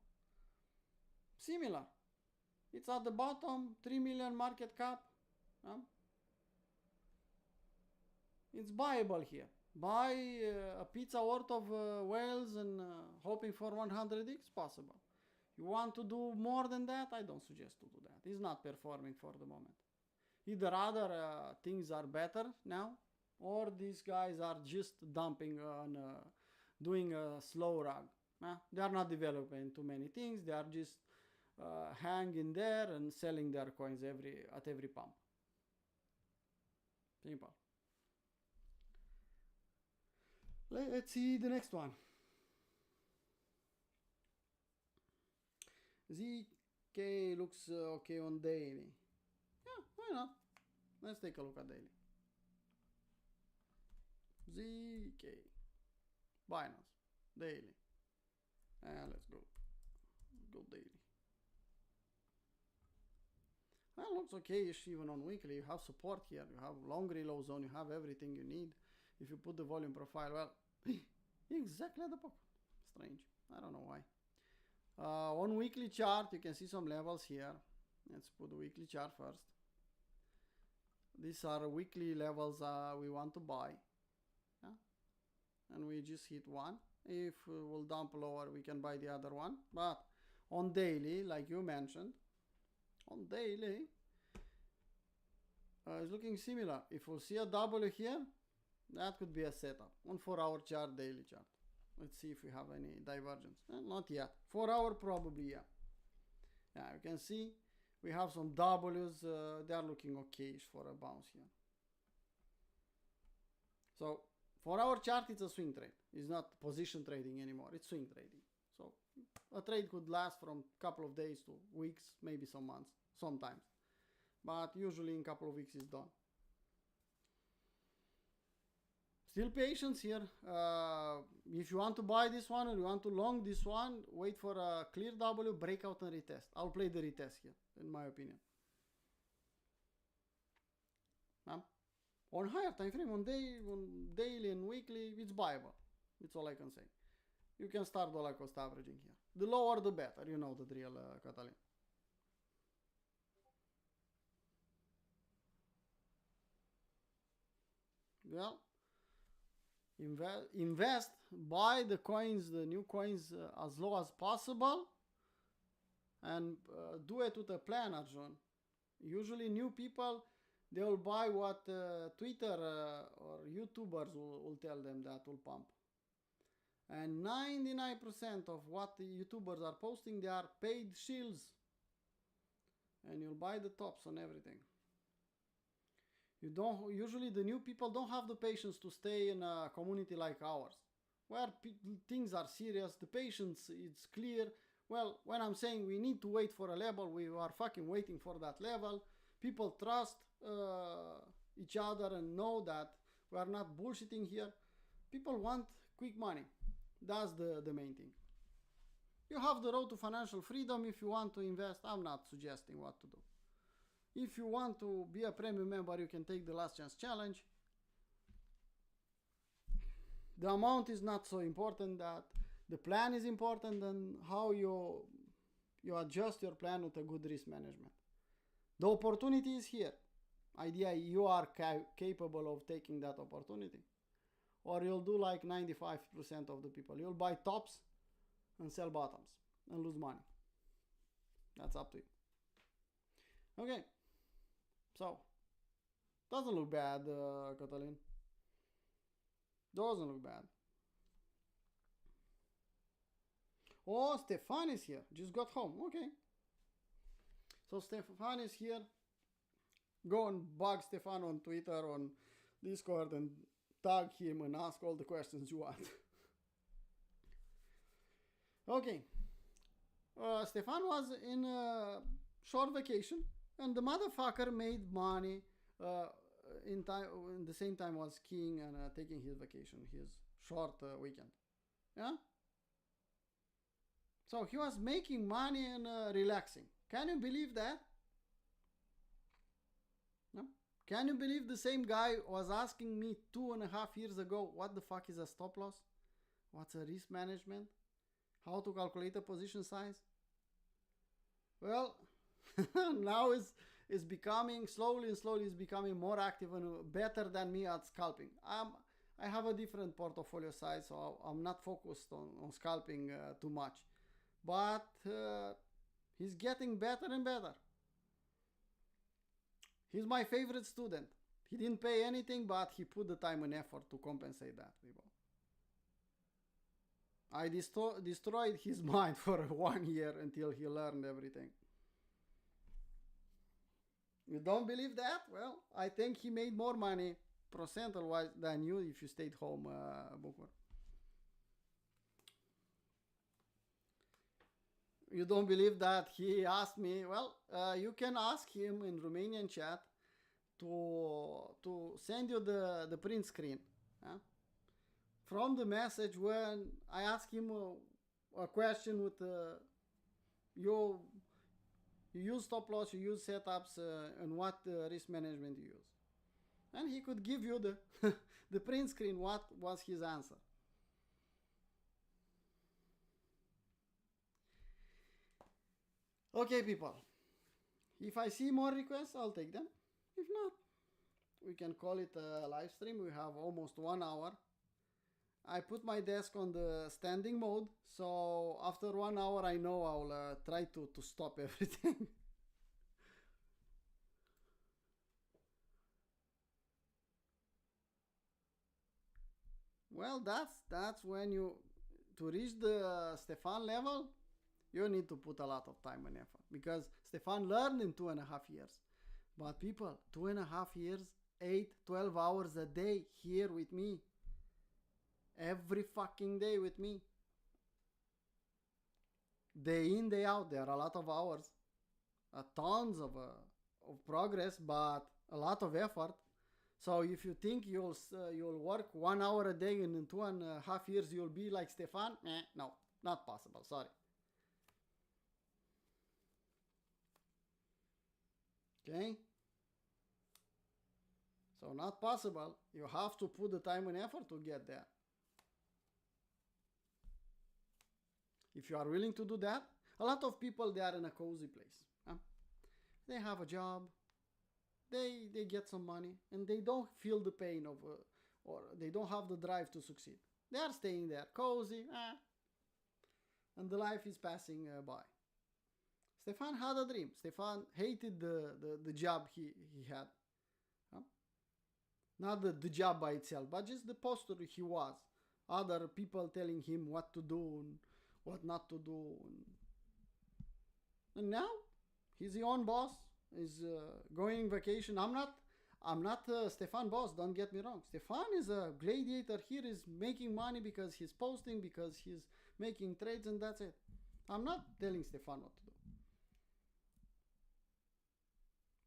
Similar. It's at the bottom, 3 million market cap. It's buyable here. Buy a pizza worth of whales and hoping for 100x, possible. You want to do more than that? I don't suggest to do that. It's not performing for the moment. Either other things are better now, or these guys are just dumping on doing a slow rug. They are not developing too many things. They are just hanging there and selling their coins at every pump. Simple. Let's see the next one. ZK looks okay on daily. Yeah, why not? Let's take a look at daily. ZK Binance daily. Let's go daily. Well, looks okay-ish even on weekly. You have support here. You have long reload zone. You have everything you need. If you put the volume profile, well, exactly at the pop. Strange. I don't know why. On weekly chart, you can see some levels here. Let's put the weekly chart first. These are weekly levels we want to buy. Yeah? And we just hit one. If we'll dump lower, we can buy the other one. But on daily, like you mentioned, on daily, it's looking similar. If we'll see a W here, that could be a setup. On 4-hour chart, daily chart. Let's see if we have any divergence. Not yet. 4-hour probably, yeah. Yeah, you can see we have some W's. They are looking okay for a bounce here. So For our chart, it's a swing trade. It's not position trading anymore. It's swing trading. So a trade could last from a couple of days to weeks, maybe some months, sometimes. But usually in a couple of weeks it's done. Still patience here. If you want to buy this one or you want to long this one, wait for a clear W, breakout and retest. I'll play the retest here, in my opinion. On higher time frame, on daily and weekly, it's buyable. That's all I can say. You can start dollar cost averaging here. The lower the better, you know the drill, Catalin. Well, invest, buy the coins, the new coins as low as possible, and do it with a plan, Arjun. Usually new people, they will buy what Twitter or YouTubers will tell them that will pump. And 99% of what the YouTubers are posting, they are paid shills. And you'll buy the tops on everything. Usually the new people don't have the patience to stay in a community like ours, where things are serious, the patience is clear. Well, when I'm saying we need to wait for a level, we are fucking waiting for that level. People trust each other and know that we are not bullshitting here. People want quick money. That's the main thing. You have the road to financial freedom if you want to invest. I'm not suggesting what to do. If you want to be a premium member, you can take the last chance challenge. The amount is not so important, that the plan is important, and how you adjust your plan with a good risk management. The opportunity is here. Idea, you are capable of taking that opportunity. Or you'll do like 95% of the people. You'll buy tops and sell bottoms and lose money. That's up to you. Okay. So, doesn't look bad, Catalin. Doesn't look bad. Oh, Stefan is here. Just got home. Okay. So Stefan is here. Go and bug Stefan on Twitter, on Discord, and tag him and ask all the questions you want. Okay. Stefan was in a short vacation, and the motherfucker made money in the same time was skiing and taking his vacation, his short weekend. Yeah. So he was making money and relaxing. Can you believe that? No? Can you believe the same guy was asking me 2.5 years ago, what the fuck is a stop loss? What's a risk management? How to calculate a position size? Well, now it's becoming, slowly it's becoming more active and better than me at scalping. I have a different portfolio size, so I'm not focused on scalping too much. But he's getting better and better. He's my favorite student. He didn't pay anything, but he put the time and effort to compensate that, people. I destroyed his mind for 1 year until he learned everything. You don't believe that? Well, I think he made more money percentage-wise than you if you stayed home, Bukur. You don't believe that he asked me? Well, you can ask him in Romanian chat to send you the print screen. From the message when I asked him a question with you use stop loss, you use setups, and what risk management you use. And he could give you the print screen, what was his answer. Okay, people. If I see more requests, I'll take them. If not, we can call it a live stream. We have almost 1 hour. I put my desk on the standing mode, so after 1 hour I know I'll try to stop everything. Well, that's when to reach the Stefan level, you need to put a lot of time and effort, because Stefan learned in 2.5 years. But people, 2.5 years, 8-12 hours a day here with me. every fucking day with me. Day in, day out. There are a lot of hours, tons of progress, but a lot of effort. So if you think you'll work 1 hour a day and in 2.5 years you'll be like Stefan, no, not possible. Sorry. Okay. So not possible. You have to put the time and effort to get there. If you are willing to do that, a lot of people, they are in a cozy place. Huh? They have a job, they get some money, and they don't feel the pain of, or they don't have the drive to succeed. They are staying there, cozy, and the life is passing by. Stefan had a dream. Stefan hated the job he had. Huh? Not the job by itself, but just the posture he was. Other people telling him what to do and what not to do. And now he's the own boss. He's going vacation. I'm not Stefan boss, don't get me wrong. Stefan is a gladiator here, is making money because he's posting, because he's making trades, and that's it. I'm not telling Stefan what to do.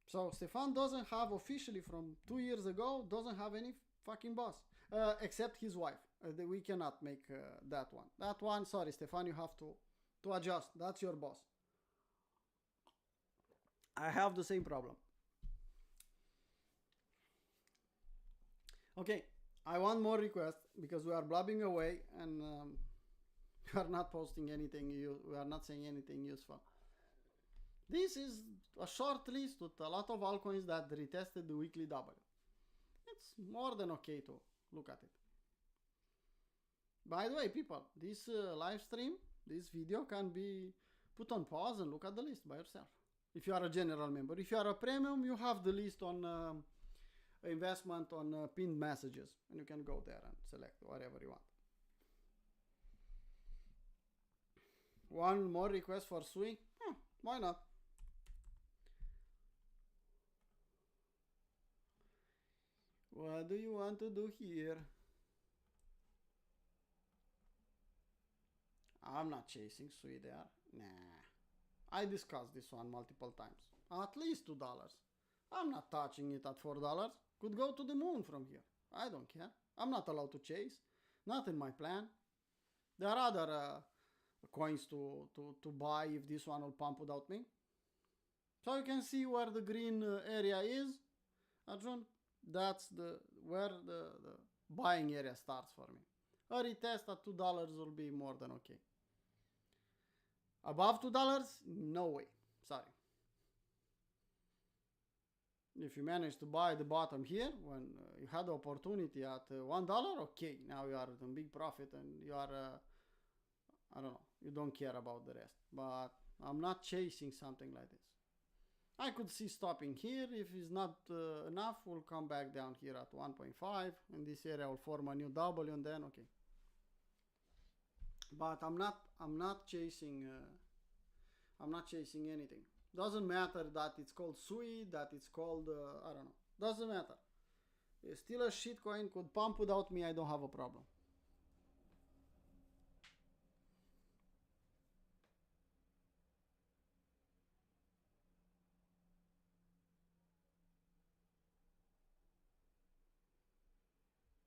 So Stefan doesn't have officially, from 2 years ago, doesn't have any fucking boss. Except his wife. We cannot make that one. That one, sorry Stefan, you have to adjust. That's your boss. I have the same problem. Okay, I want more requests because we are blabbing away and we are not posting anything. We are not saying anything useful. This is a short list with a lot of altcoins that retested the weekly W. It's more than okay to look at it. By the way, people, this live stream, this video can be put on pause and look at the list by yourself. If you are a general member. If you are a premium, you have the list on investment on pinned messages, and you can go there and select whatever you want. One more request for Sui? Why not? What do you want to do here? I'm not chasing Sui there. Nah. I discussed this one multiple times. At least $2. I'm not touching it at $4. Could go to the moon from here. I don't care. I'm not allowed to chase. Not in my plan. There are other coins to buy if this one will pump without me. So you can see where the green area is, Arjun. That's where the buying area starts for me. A retest at $2 will be more than okay. Above $2? No way. Sorry. If you manage to buy the bottom here, when you had the opportunity at $1, okay, now you are in big profit and you are, I don't know, you don't care about the rest. But I'm not chasing something like this. I could see stopping here. If it's not enough, we'll come back down here at 1.5, and this area will form a new W, and then okay. But I'm not chasing anything. Doesn't matter that it's called Sui, that it's called I don't know. Doesn't matter. It's still a shitcoin, could pump without me. I don't have a problem.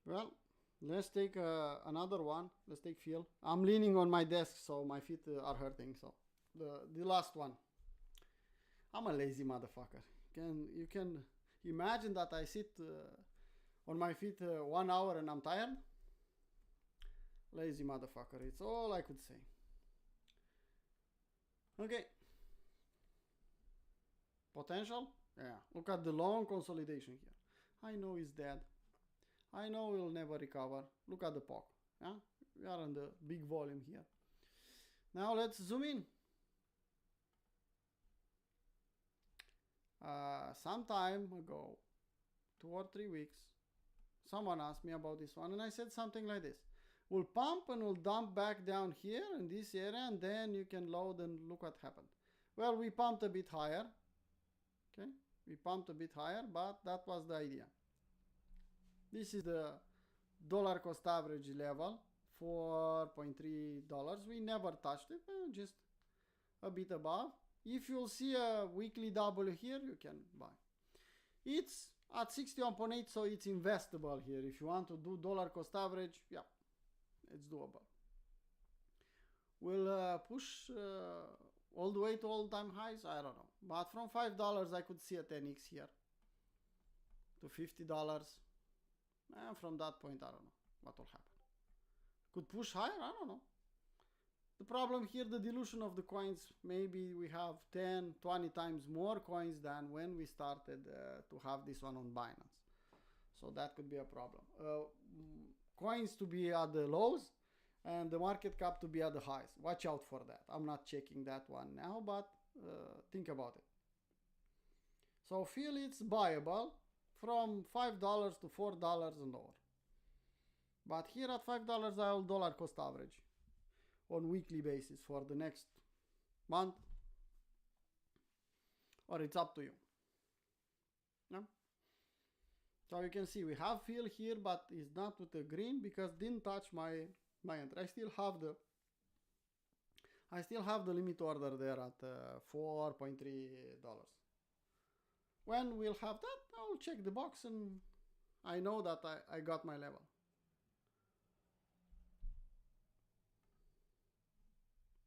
Well, let's take another one. Let's take Phil. I'm leaning on my desk, so my feet are hurting. So the last one. I'm a lazy motherfucker. You can imagine that I sit on my feet 1 hour and I'm tired? Lazy motherfucker. It's all I could say. Okay. Potential? Yeah. Look at the long consolidation here. I know he's dead. I know we'll never recover. Look at the POC. Yeah? We are on the big volume here. Now let's zoom in. Some time ago, 2 or 3 weeks, someone asked me about this one and I said something like this. We'll pump and we'll dump back down here in this area and then you can load and look what happened. Well, we pumped a bit higher. Okay, we pumped a bit higher, but that was the idea. This is the dollar cost average level, $4.3. We never touched it, just a bit above. If you'll see a weekly double here, you can buy. It's at 61.8, so it's investable here. If you want to do dollar cost average, yeah, it's doable. Will push all the way to all-time highs? I don't know. But from $5, I could see a 10x here to $50. And from that point, I don't know what will happen. Could push higher? I don't know. The problem here, the dilution of the coins, maybe we have 10, 20 times more coins than when we started to have this one on Binance. So that could be a problem. Coins to be at the lows and the market cap to be at the highs. Watch out for that. I'm not checking that one now, but think about it. So feel it's buyable from $5 to $4 and lower. But here at $5, I will dollar cost average on weekly basis for the next month, or it's up to you. Yeah? So you can see we have fill here, but it's not with the green because didn't touch my entry. I still have the limit order there at $4.3. When we'll have that, I'll check the box and I know that I got my level.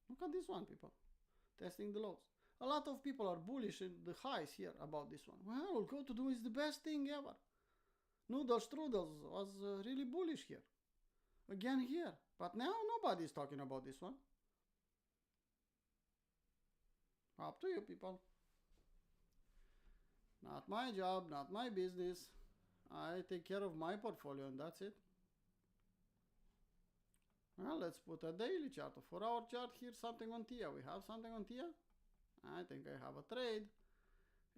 Look at this one, people. Testing the lows. A lot of people are bullish in the highs here about this one. Well, we'll go to do is the best thing ever. Noodles Strudels was really bullish here. Again here. But now nobody is talking about this one. Up to you, people. Not my job, not my business. I take care of my portfolio and that's it. Well, let's put a daily chart, a 4-hour chart here, something on TIA. We have something on TIA? I think I have a trade.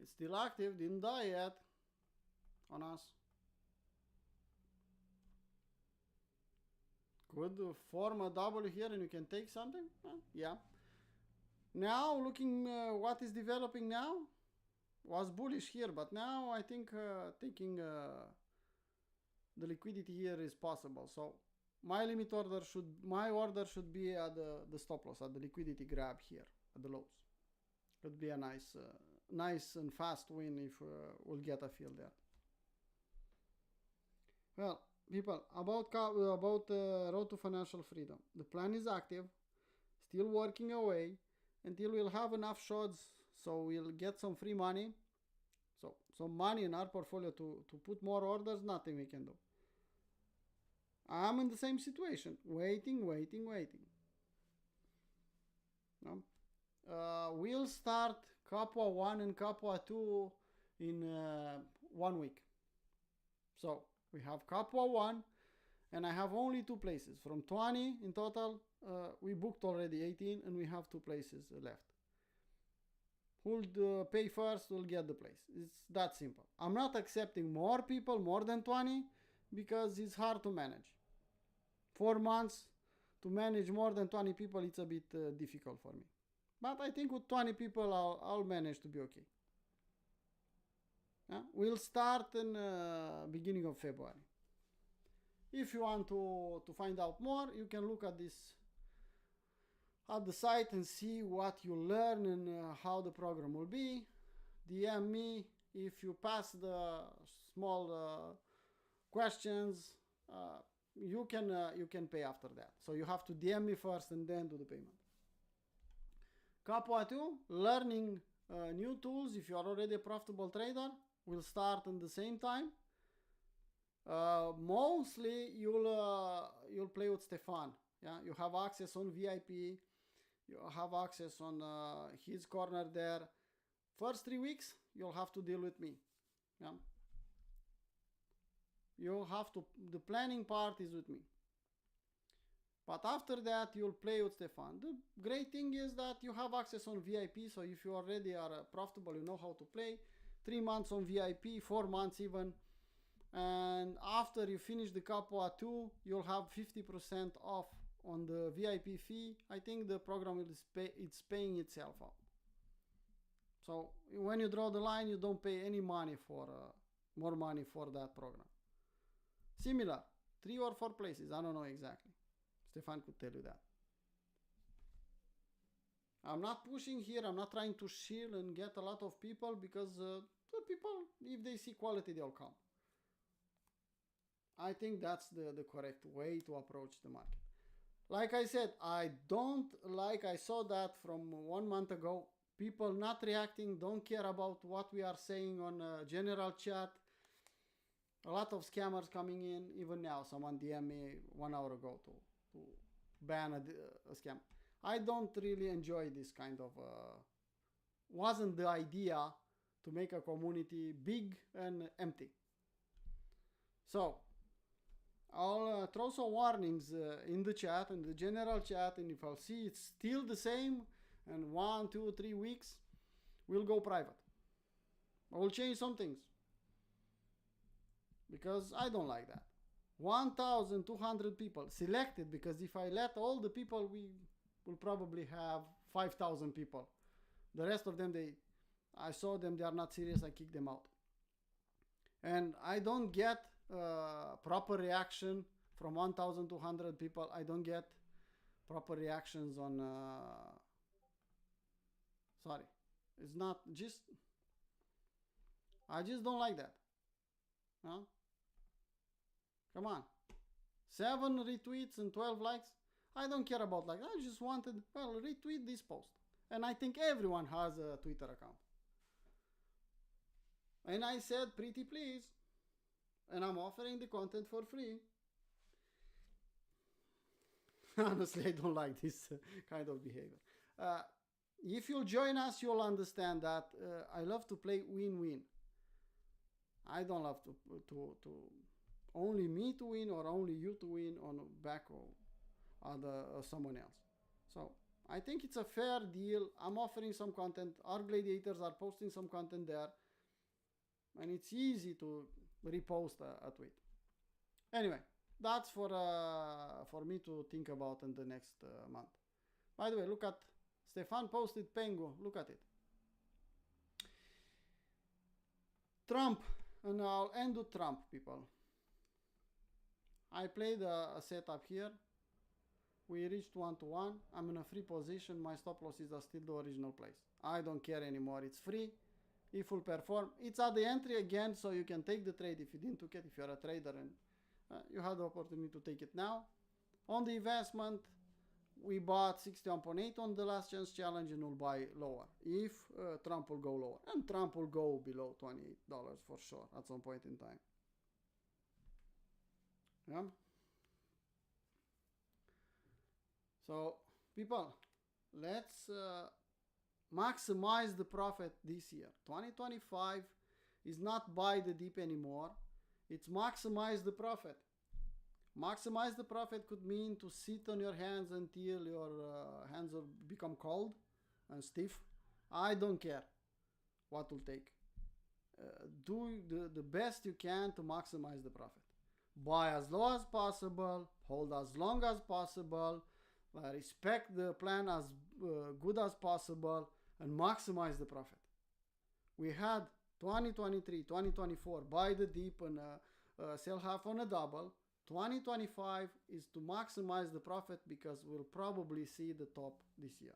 It's still active, didn't die yet on us. Could form a W here and you can take something? Yeah. Now, looking what is developing now, was bullish here, but now I think taking the liquidity here is possible. So my order should be at the stop loss, at the liquidity grab here at the lows. Could be a nice and fast win if we'll get a fill there. Well, people, about road to financial freedom. The plan is active, still working away until we'll have enough shots, so we'll get some free money. So some money in our portfolio to put more orders, nothing we can do. I'm in the same situation, waiting. No? We'll start Capua 1 and Capua 2 in 1 week. So we have Capua 1 and I have only 2 places. From 20 in total, we booked already 18 and we have 2 places left. Who'll pay first will get the place. It's that simple. I'm not accepting more people, more than 20, because it's hard to manage. 4 months to manage more than 20 people, it's a bit difficult for me. But I think with 20 people, I'll manage to be okay. Yeah? We'll start in beginning of February. If you want to find out more, you can look at this at the site and see what you learn and how the program will be. DM me if you pass the small questions. You can pay after that. So you have to DM me first and then do the payment. Capua 2, learning new tools. If you are already a profitable trader, will start in the same time. Mostly you'll play with Stefan. Yeah, you have access on VIP. You have access on his corner there. First 3 weeks, you'll have to deal with me. Yeah. You have to, the planning part is with me. But after that, you'll play with Stefan. The great thing is that you have access on VIP. So if you already are profitable, you know how to play. 3 months on VIP, 4 months even. And after you finish the Capua 2, you'll have 50% off on the VIP fee. I think the program it's paying itself out. So when you draw the line, you don't pay any money for more money for that program. Similar, 3 or 4 places. I don't know exactly. Stefan could tell you that. I'm not pushing here. I'm not trying to shield and get a lot of people, because the people, if they see quality, they'll come. I think that's the correct way to approach the market. Like I said, I don't like, I saw that from 1 month ago, people not reacting, don't care about what we are saying on general chat. A lot of scammers coming in. Even now, someone DM me 1 hour ago to ban a scam. I don't really enjoy this kind of, wasn't the idea to make a community big and empty. So, I'll throw some warnings in the chat, in the general chat, and if I'll see it's still the same, and 1, 2, 3 weeks, we'll go private. I will change some things, because I don't like that. 1,200 people selected, because if I let all the people, we will probably have 5,000 people. The rest of them, I saw them, they are not serious, I kick them out. And I don't get proper reaction from 1,200 people. I don't get proper reactions on, sorry, it's not just, I just don't like that. Huh? Come on, 7 retweets and 12 likes. I don't care about likes. I just wanted, well, retweet this post. And I think everyone has a Twitter account. And I said, pretty please. And I'm offering the content for free. Honestly, I don't like this kind of behavior. If you'll join us, you'll understand that I love to play win-win. I don't love to only me to win or only you to win on back of someone else. So I think it's a fair deal. I'm offering some content. Our gladiators are posting some content there. And it's easy to repost a tweet. Anyway, that's for me to think about in the next month. By the way, look at Stefan posted Pengu. Look at it. Trump, and I'll end with Trump, people. I played a setup here. We reached 1-to-1. I'm in a free position. My stop losses are still the original place. I don't care anymore. It's free. If will perform, it's at the entry again, so you can take the trade if you didn't took it, if you're a trader and you have the opportunity to take it now. On the investment, we bought 61.8 on the last chance challenge, and we'll buy lower if Trump will go lower, and Trump will go below $28 for sure at some point in time. Yeah. So people, let's maximize the profit this year. 2025 is not buy the dip anymore. It's maximize the profit. Maximize the profit could mean to sit on your hands until your hands will become cold and stiff. I don't care what will take. Do the best you can to maximize the profit. Buy as low as possible, hold as long as possible, respect the plan as good as possible, and maximize the profit. We had 2023, 2024, buy the dip and sell half on a double. 2025 is to maximize the profit, because we'll probably see the top this year.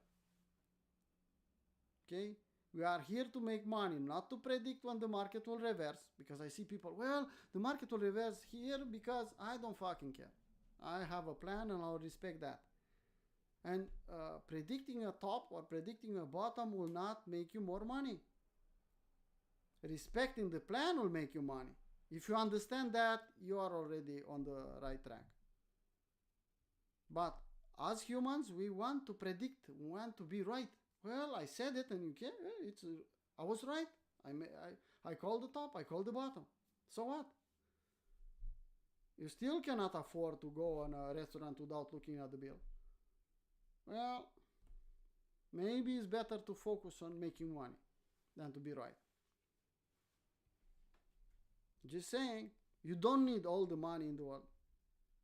Okay? We are here to make money, not to predict when the market will reverse, because I see people, well, the market will reverse here, because I don't fucking care. I have a plan and I'll respect that. And predicting a top or predicting a bottom will not make you more money. Respecting the plan will make you money. If you understand that, you are already on the right track. But as humans, we want to predict, we want to be right. Well, I said it, and you can. I was right. I called the top. I called the bottom. So what? You still cannot afford to go on a restaurant without looking at the bill. Well, maybe it's better to focus on making money than to be right. Just saying, you don't need all the money in the world.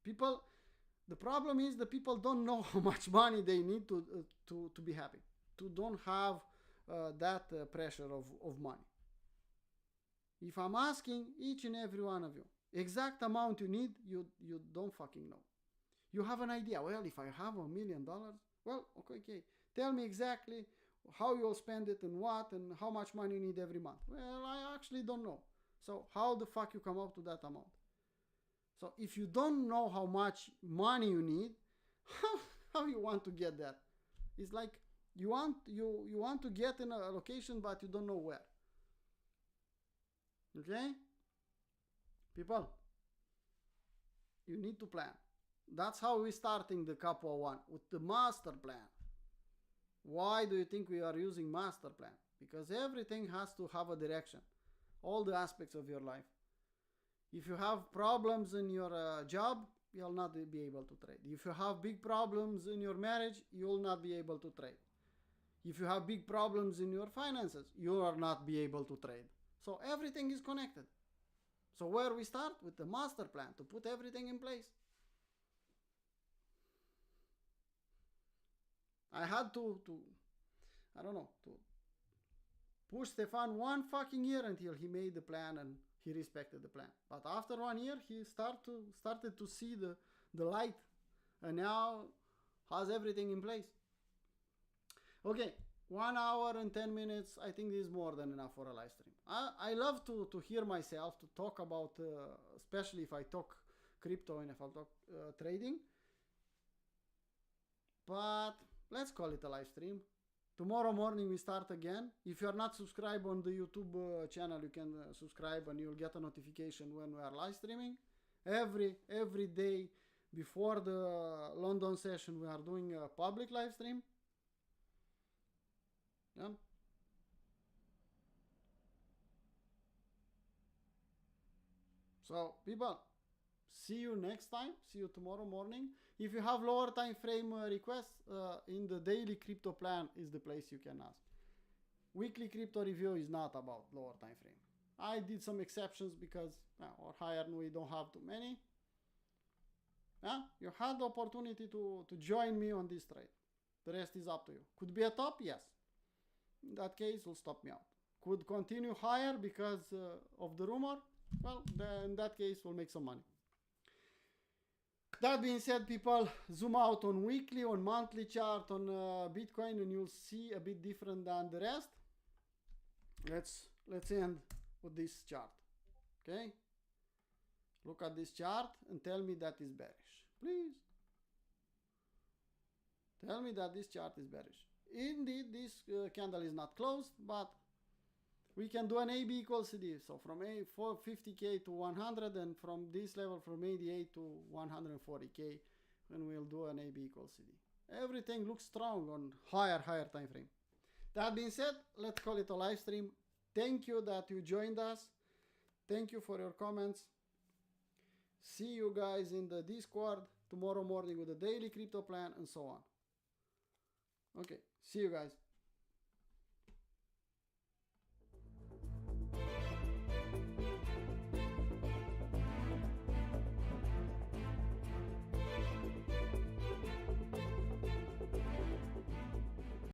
The problem is the people don't know how much money they need to be happy. To don't have that pressure of money. If I'm asking each and every one of you, exact amount you need, you don't fucking know. You have an idea. Well, if I have $1 million, well, okay. Tell me exactly how you'll spend it and what and how much money you need every month. Well, I actually don't know. So how the fuck you come up to that amount? So if you don't know how much money you need, how you want to get that? It's like you want to get in a location, but you don't know where. Okay? People, you need to plan. That's how we're starting the Couple One, with the master plan. Why do you think we are using master plan? Because everything has to have a direction. All the aspects of your life. If you have problems in your job, you'll not be able to trade. If you have big problems in your marriage, you'll not be able to trade. If you have big problems in your finances, you will not be able to trade. So everything is connected. So where we start? With the master plan, to put everything in place. I had to push Stefan 1 fucking year until he made the plan and he respected the plan. But after 1 year, he started to see the light, and now has everything in place. Okay, 1 hour and 10 minutes. I think this is more than enough for a live stream. I love to hear myself, to talk about, especially if I talk crypto and if I talk trading. But let's call it a live stream. Tomorrow morning we start again. If you are not subscribed on the YouTube channel, you can subscribe and you'll get a notification when we are live streaming. Every day before the London session, we are doing a public live stream. Yeah. So people, see you next time. See you tomorrow morning. If you have lower time frame requests, in the daily crypto plan is the place you can ask. Weekly crypto review is not about lower time frame. I did some exceptions because or higher we don't have too many. Yeah, you had the opportunity to join me on this trade. The rest is up to you. Could be a top, yes. In that case, will stop me out. Could continue higher because of the rumor. Well, then in that case, we'll make some money. That being said, people, zoom out on weekly, on monthly chart, on Bitcoin, and you'll see a bit different than the rest. Let's end with this chart. Okay? Look at this chart and tell me that is bearish. Please. Tell me that this chart is bearish. Indeed, this candle is not closed, but we can do an AB equals CD. So from 50K to 100, and from this level from 88 to 140K, and we'll do an AB equals CD. Everything looks strong on higher time frame. That being said, let's call it a live stream. Thank you that you joined us. Thank you for your comments. See you guys in the Discord tomorrow morning with the daily crypto plan and so on. Okay, see you guys.